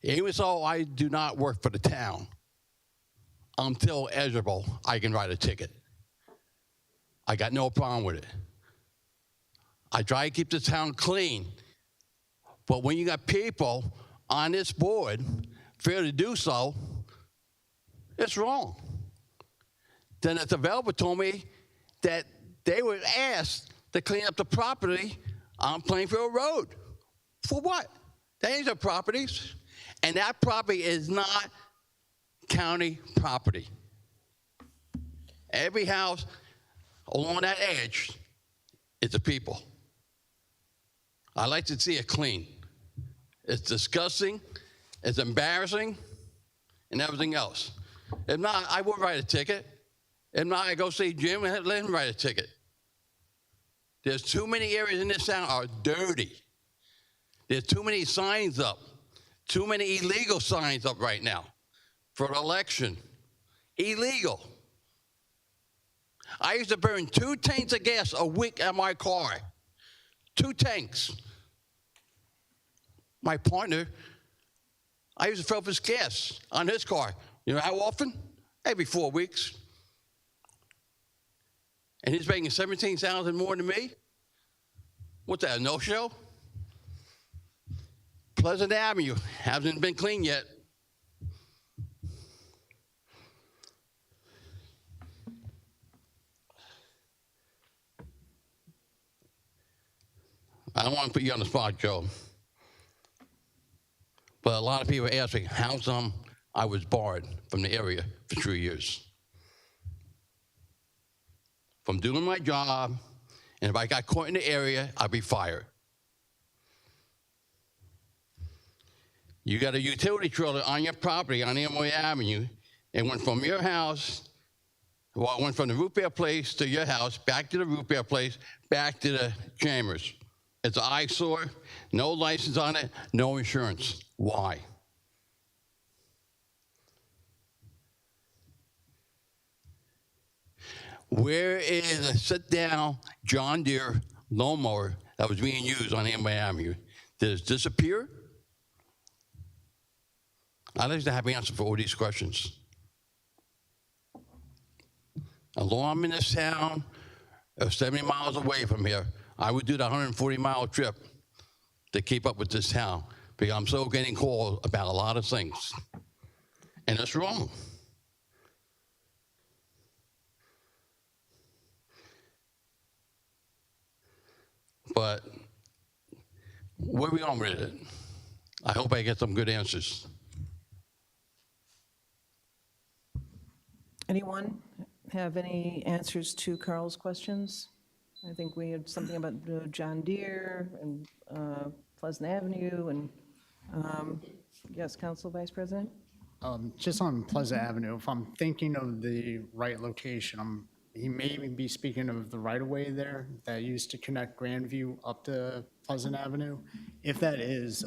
Even so, I do not work for the town. Until eligible, I can write a ticket. I got no problem with it. I try to keep the town clean. But when you got people on this board fail to do so, it's wrong. Then the developer told me that they were asked to clean up the property on Plainfield Road. For what? That ain't their properties. And that property is not county property. Every house along that edge is the people. I like to see it clean. It's disgusting, it's embarrassing, and everything else. If not, I would write a ticket. If not, I go see Jim and let him write a ticket. There's too many areas in this town are dirty. There's too many signs up, too many illegal signs up right now. For the election. Illegal. I used to burn 2 tanks of gas a week at my car. 2 tanks. My partner, I used to fill up his gas on his car. You know how often? Every 4 weeks. And he's making $17,000 more than me? What's that, a no-show? Pleasant Avenue hasn't been cleaned yet. I don't want to put you on the spot, Joe. But a lot of people ask me, how come I was barred from the area for 3 years? From doing my job, and if I got caught in the area, I'd be fired. You got a utility trailer on your property on Amway Avenue. It went from your house, well, it went from the root beer place to your house, back to the root beer place, back to the chambers. It's an eyesore, no license on it, no insurance. Why? Where is a sit-down John Deere lawnmower that was being used on Amway Avenue? Did it disappear? I'd like to have an answer for all these questions. Although I'm in this town, 70 miles away from here, I would do the 140-mile trip to keep up with this town because I'm so getting called about a lot of things. And it's wrong. But where are we going with it? I hope I get some good answers. Anyone have any answers to Carl's questions? I think we had something about John Deere and Pleasant Avenue and, yes, Council Vice President? Just on Pleasant Avenue, if I'm thinking of the right location, he may even be speaking of the right-of-way there that used to connect Grandview up to Pleasant Avenue. If that is,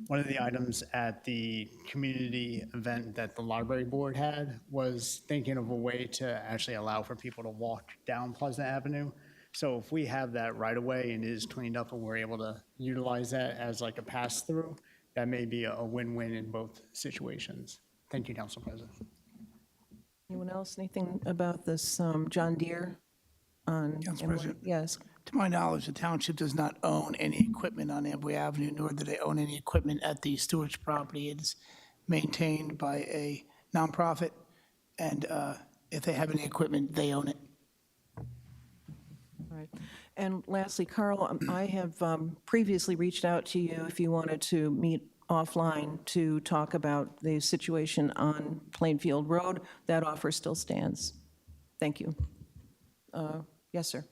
one of the items at the community event that the library board had was thinking of a way to actually allow for people to walk down Pleasant Avenue. So if we have that right-of-way and it is cleaned up and we're able to utilize that as like a pass-through, that may be a win-win in both situations. Thank you, Council President. Anyone else, anything about this John Deere on? Council President? Yes. To my knowledge, the township does not own any equipment on Amway Avenue, nor do they own any equipment at the Stewart's property. It is maintained by a nonprofit, and if they have any equipment, they own it. All right. And lastly, Carl, I have previously reached out to you if you wanted to meet offline to talk about the situation on Plainfield Road. That offer still stands. Thank you. Yes, sir.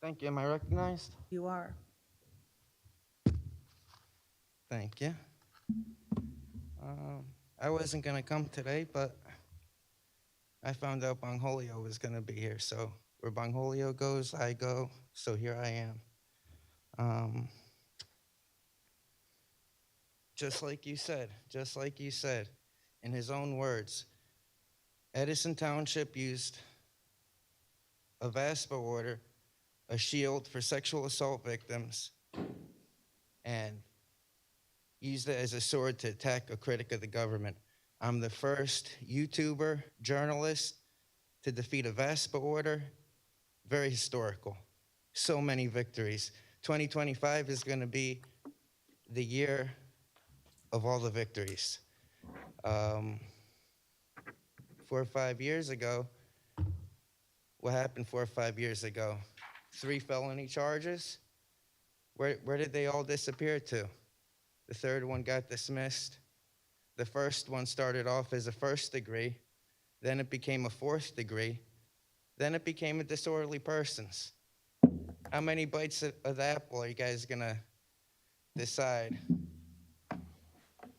Thank you. Am I recognized? You are. Thank you. I wasn't going to come today, but I found out Bongholio was going to be here. So where Bongholio goes, I go. So here I am. Just like you said, in his own words, Edison Township used a VASPA order, a shield for sexual assault victims, and used it as a sword to attack a critic of the government. I'm the first YouTuber, journalist to defeat a VASPA order. Very historical. So many victories. 2025 is going to be the year of all the victories. 4 or 5 years ago, what happened 4 or 5 years ago? 3 felony charges. Where did they all disappear to? The third one got dismissed. The first one started off as a 1st degree. Then it became a 4th degree. Then it became a disorderly persons. How many bites of the apple are you guys gonna decide?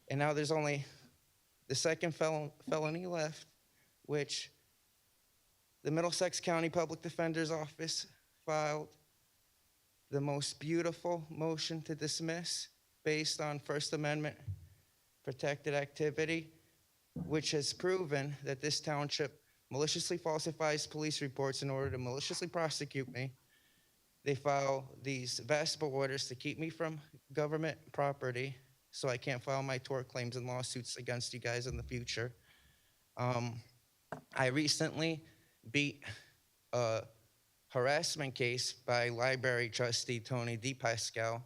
And now there's only the second felony left, which the Middlesex County Public Defender's Office filed the most beautiful motion to dismiss based on First Amendment protected activity, which has proven that this township maliciously falsifies police reports in order to maliciously prosecute me. They file these VASPA orders to keep me from government property so I can't file my tort claims and lawsuits against you guys in the future. I recently beat a harassment case by library trustee Tony DePascal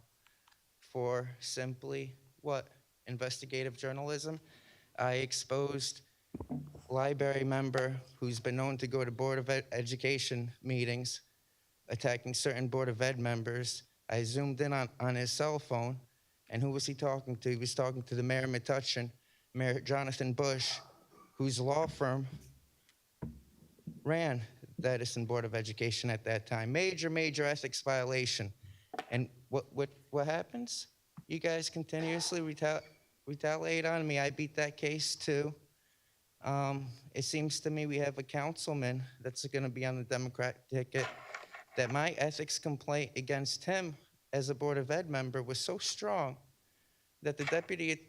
for simply what? Investigative journalism. I exposed library member who's been known to go to Board of Education meetings, attacking certain Board of Ed members. I zoomed in on his cell phone, and who was he talking to? He was talking to the Mayor Metuchen, Mayor Jonathan Bush, whose law firm ran the Edison Board of Education at that time. Major, major ethics violation. And what happens? You guys continuously retaliate on me. I beat that case too. It seems to me we have a councilman that's going to be on the Democrat ticket, that my ethics complaint against him as a Board of Ed member was so strong that the Deputy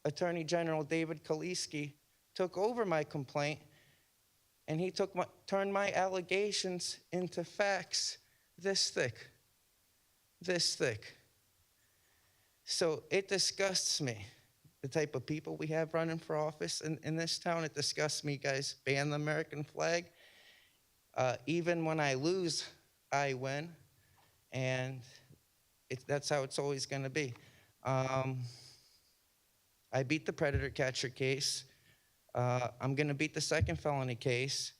Attorney General, David Kaliski, took over my complaint, and he turned my allegations into facts this thick. This thick. So it disgusts me, the type of people we have running for office in this town. It disgusts me, guys. Ban the American flag. Even when I lose, I win. And that's how it's always going to be. I beat the predator catcher case. I'm going to beat the second felony case.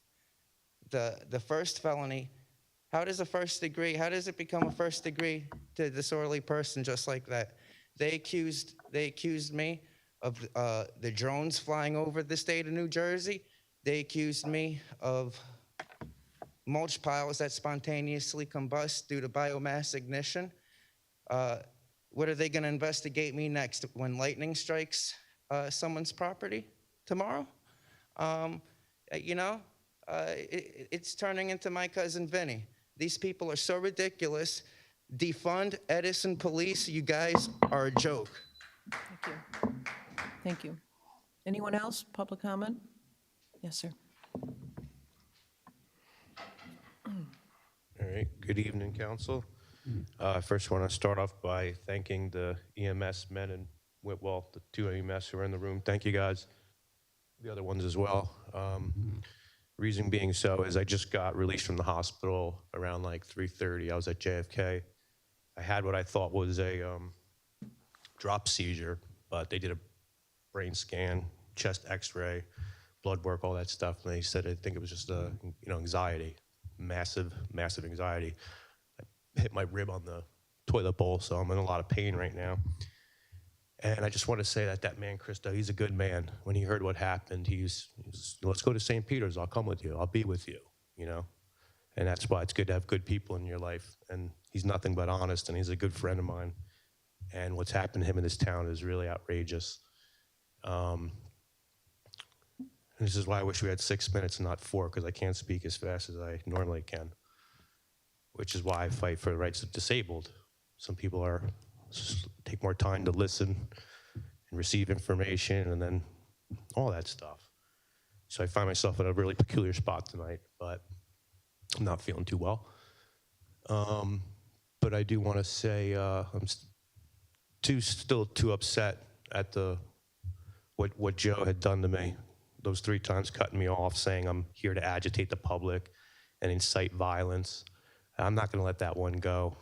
The first felony, how does it become a first degree to a disorderly person just like that? They accused me of the drones flying over the state of New Jersey. They accused me of mulch piles that spontaneously combust due to biomass ignition. What are they going to investigate me next? When lightning strikes someone's property tomorrow? It's turning into my cousin Vinny. These people are so ridiculous. Defund Edison police. You guys are a joke. Thank you. Thank you. Anyone else? Public comment? Yes, sir. All right, good evening, council. I first want to start off by thanking the EMS men and Whitwell, the two EMS who are in the room. Thank you guys, the other ones as well. Reason being so is I just got released from the hospital around like 3:30. I was at JFK. I had what I thought was a drop seizure, but they did a brain scan, chest x-ray, blood work, all that stuff, and they said I think it was just anxiety, massive anxiety. I hit my rib on the toilet bowl, so I'm in a lot of pain right now. And I just want to say that man, Christo, he's a good man. When he heard what happened, he was let's go to St. Peter's. I'll come with you. I'll be with you, And that's why it's good to have good people in your life. And he's nothing but honest, and he's a good friend of mine. And what's happened to him in this town is really outrageous. And this is why I wish we had 6 minutes and not 4, because I can't speak as fast as I normally can, which is why I fight for the rights of disabled. Some people take more time to listen and receive information and then all that stuff. So I find myself in a really peculiar spot tonight, but I'm not feeling too well. But I do want to say I'm still too upset at what Joe had done to me. Those 3 times cutting me off, saying I'm here to agitate the public and incite violence. I'm not going to let that one go.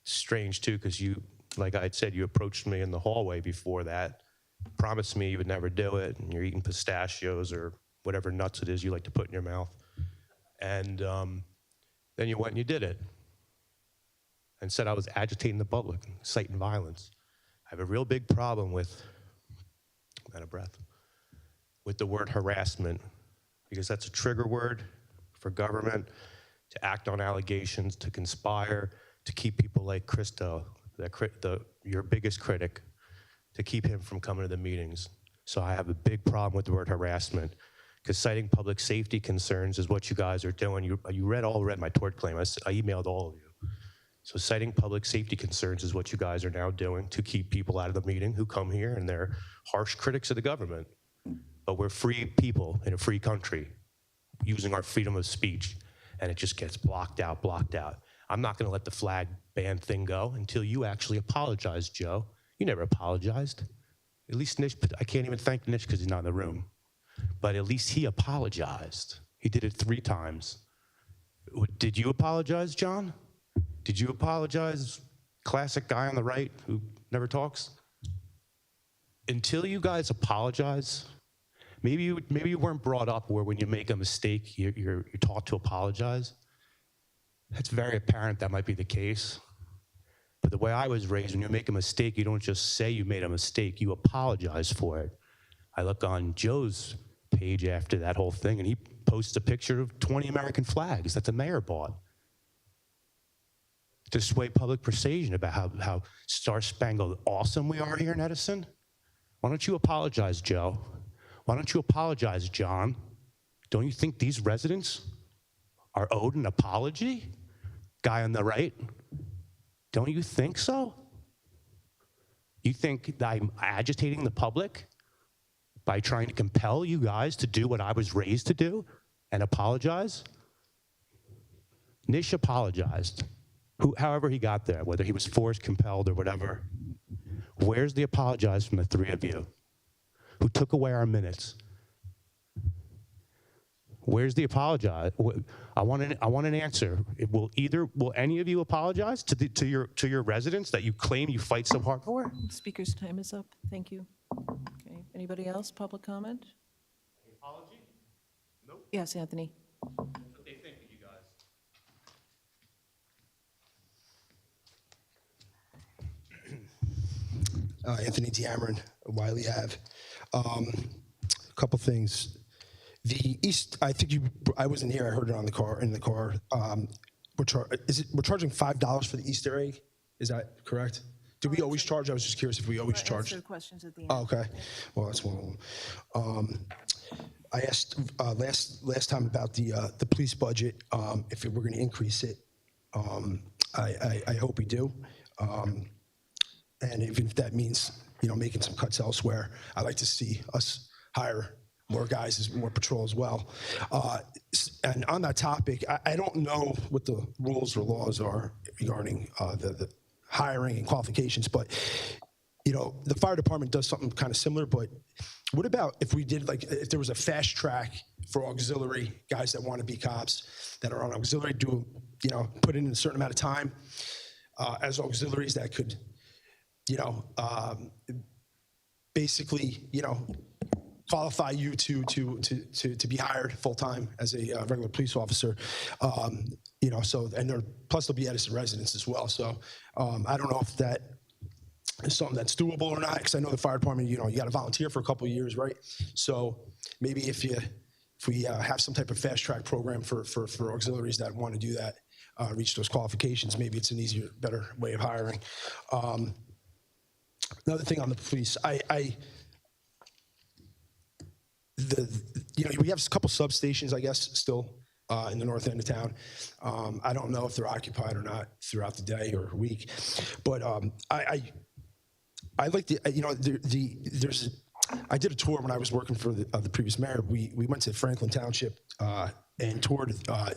Strange too, because you, like I had said, you approached me in the hallway before that, promised me you would never do it, and you're eating pistachios or whatever nuts it is you like to put in your mouth. And then you went and you did it and said I was agitating the public, inciting violence. I have a real big problem with, I'm out of breath, with the word harassment, because that's a trigger word for government to act on allegations, to conspire, to keep people like Christo, your biggest critic, to keep him from coming to the meetings. So I have a big problem with the word harassment, because citing public safety concerns is what you guys are doing. You all read my tort claim. I emailed all of you. So citing public safety concerns is what you guys are now doing to keep people out of the meeting who come here and they're harsh critics of the government. But we're free people in a free country using our freedom of speech, and it just gets blocked out. I'm not going to let the flag ban thing go until you actually apologize, Joe. You never apologized. At least Nish, I can't even thank Nish because he's not in the room. But at least he apologized. He did it 3 times. Did you apologize, John? Did you apologize, classic guy on the right who never talks? Until you guys apologize, Maybe you weren't brought up where when you make a mistake, you're taught to apologize. It's very apparent that might be the case. But the way I was raised, when you make a mistake, you don't just say you made a mistake, you apologize for it. I look on Joe's page after that whole thing, and he posts a picture of 20 American flags that the mayor bought to sway public perception about how star-spangled awesome we are here in Edison. Why don't you apologize, Joe? Why don't you apologize, John? Don't you think these residents are owed an apology? Guy on the right, don't you think so? You think that I'm agitating the public by trying to compel you guys to do what I was raised to do and apologize? Nish apologized, however he got there, whether he was forced, compelled, or whatever. Where's the apologize from the three of you who took away our minutes? Where's the apologize? I want an answer. Will any of you apologize to your residents that you claim you fight so hard for? Speaker's time is up. Thank you. Okay. Anybody else? Public comment? Apology? Nope. Yes, Anthony. What they think of you guys. Anthony Diamond, Wiley Ave. A couple things. The East, I think I wasn't here, I heard it in the car. We're charging $5 for the Easter egg? Is that correct? Do we always charge? I was just curious if we always charge. Answer questions at the end. Oh, okay. Well, that's one of them. I asked last time about the police budget, if we're going to increase it. I hope we do. And even if that means, making some cuts elsewhere, I'd like to see us hire more guys, more patrol as well. And on that topic, I don't know what the rules or laws are regarding the hiring and qualifications, but the fire department does something kind of similar. But what about if we did, if there was a fast track for auxiliary guys that want to be cops that are on auxiliary, put in a certain amount of time as auxiliaries that could, basically, qualify you to be hired full time as a regular police officer, So plus there'll be Edison residents as well. So I don't know if that is something that's doable or not, because I know the fire department, you got to volunteer for a couple of years, right? So maybe if we have some type of fast track program for auxiliaries that want to do that, reach those qualifications, maybe it's an easier, better way of hiring. Another thing on the police, we have a couple substations, I guess, still in the north end of town. I don't know if they're occupied or not throughout the day or week, but I like I did a tour when I was working for the previous mayor. We went to Franklin Township and toured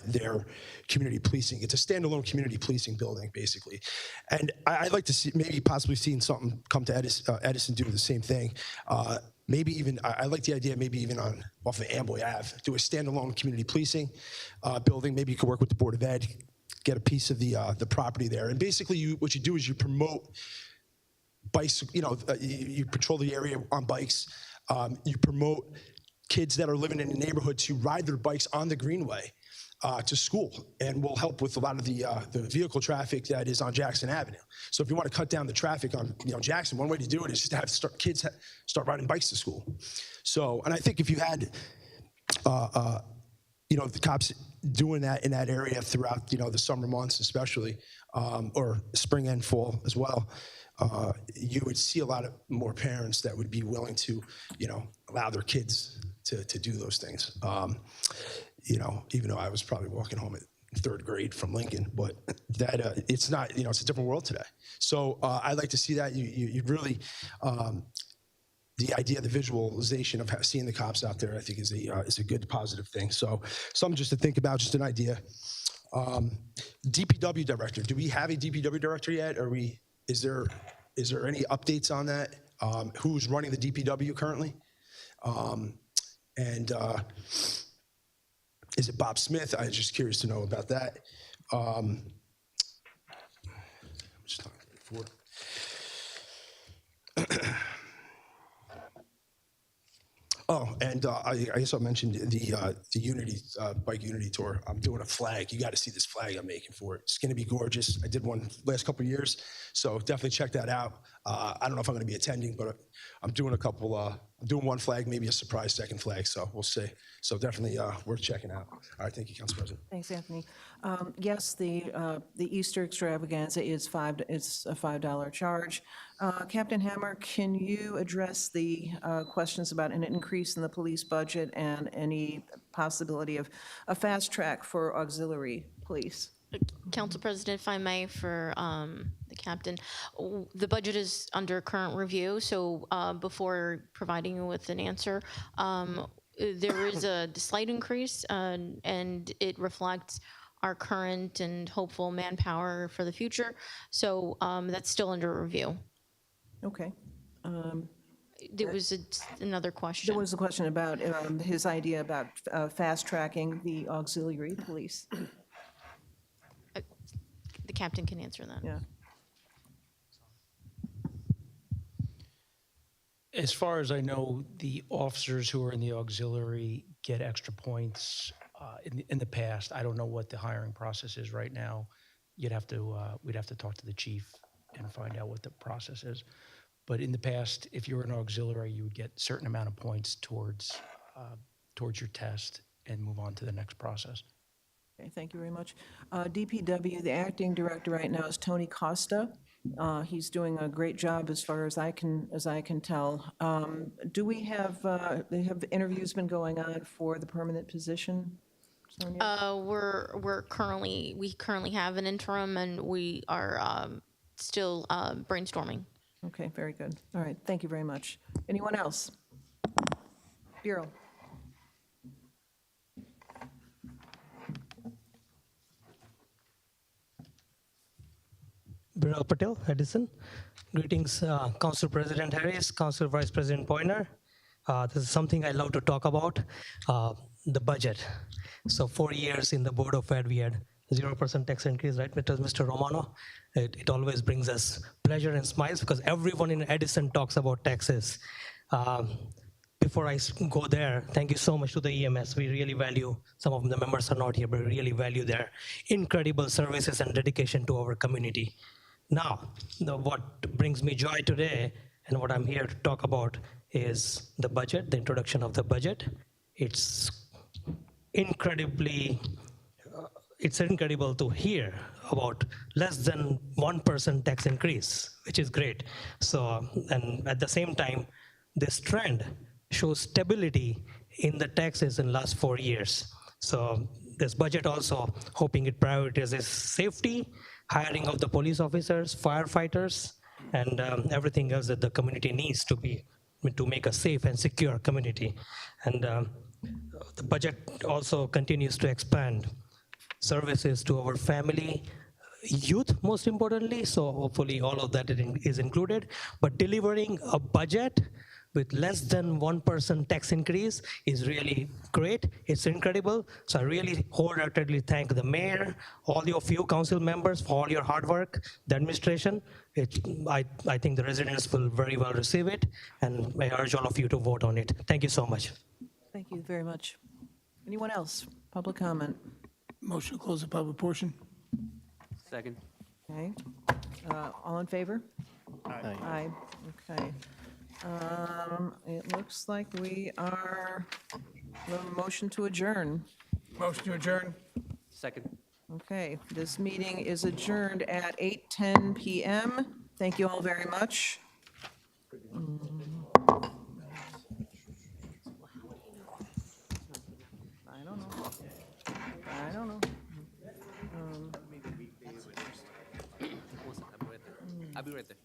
their community policing. It's a standalone community policing building, basically. And I'd like to see, maybe possibly seeing something come to Edison do the same thing. Maybe even, I like the idea, maybe even off of Amboy Ave, do a standalone community policing building. Maybe you could work with the Board of Ed, get a piece of the property there. And basically what you do is you promote bikes, you patrol the area on bikes. You promote kids that are living in the neighborhood to ride their bikes on the greenway to school, and will help with a lot of the vehicle traffic that is on Jackson Avenue. So if you want to cut down the traffic on Jackson, one way to do it is just to have kids start riding bikes to school. So, and I think if you had the cops doing that in that area throughout the summer months especially, or spring and fall as well, you would see a lot of more parents that would be willing to allow their kids to do those things. Even though I was probably walking home at third grade from Lincoln, but that it's not, it's a different world today. So I'd like to see that. You really, the idea, the visualization of seeing the cops out there, I think is a good positive thing. So something just to think about, just an idea. DPW director, do we have a DPW director yet? Is there any updates on that? Who's running the DPW currently? Is it Bob Smith? I'm just curious to know about that. I'm just talking before. Oh, and I guess I mentioned the Unity bike Unity tour. I'm doing a flag. You got to see this flag I'm making for it. It's going to be gorgeous. I did one last couple of years, so definitely check that out. I don't know if I'm going to be attending, but I'm doing a couple. I'm doing one flag, maybe a surprise second flag. So we'll see. So definitely worth checking out. All right, thank you, Council President. Thanks, Anthony. Yes, the Easter extravaganza is it's a $5 charge. Captain Hammer, can you address the questions about an increase in the police budget and any possibility of a fast track for auxiliary police? Council President, if I may, for the captain, the budget is under current review, so before providing you with an answer, there is a slight increase, and it reflects our current and hopeful manpower for the future, so that's still under review. Okay. There was another question. There was a question about his idea about fast tracking the auxiliary police. The captain can answer that. Yeah. As far as I know, the officers who are in the auxiliary get extra points in the past. I don't know what the hiring process is right now. We'd have to talk to the chief and find out what the process is. But in the past, if you were an auxiliary, you would get a certain amount of points towards your test and move on to the next process. Okay, thank you very much. DPW, the acting director right now is Tony Costa. He's doing a great job as far as I can tell. Do we have interviews been going on for the permanent position, Sonia? We currently have an interim, and we are still brainstorming. Okay, very good. All right, thank you very much. Anyone else? Bureau. Biral Patel, Edison. Greetings, Council President Harris, Council Vice President Poyner. This is something I love to talk about, the budget. So 4 years in the Board of Ed, we had 0% tax increase, right, Mr. Romano? It always brings us pleasure and smiles because everyone in Edison talks about taxes. Before I go there, thank you so much to the EMS. We really value, some of the members are not here, but we really value their incredible services and dedication to our community. Now, what brings me joy today and what I'm here to talk about is the budget, the introduction of the budget. It's incredible to hear about less than 1% tax increase, which is great. So, and at the same time, this trend shows stability in the taxes in the last 4 years. So this budget also hoping it prioritizes safety, hiring of the police officers, firefighters, and everything else that the community needs to make a safe and secure community. And the budget also continues to expand services to our family, youth, most importantly, so hopefully all of that is included, but delivering a budget with less than 1% tax increase is really great. It's incredible. So I really wholeheartedly thank the mayor, all of you council members for all your hard work, the administration. I think the residents will very well receive it, and I urge all of you to vote on it. Thank you so much. Thank you very much. Anyone else? Public comment? Motion to close the public portion. Second. Okay. All in favor? Aye. Aye. Okay. It looks like we are, motion to adjourn. Motion to adjourn. Second. Okay, this meeting is adjourned at 8:10 PM. Thank you all very much. I don't know. I'll be right there.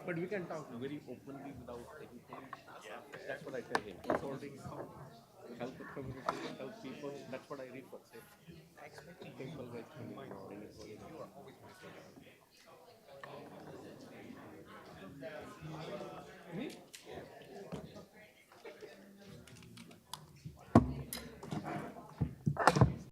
But we can talk very openly without taking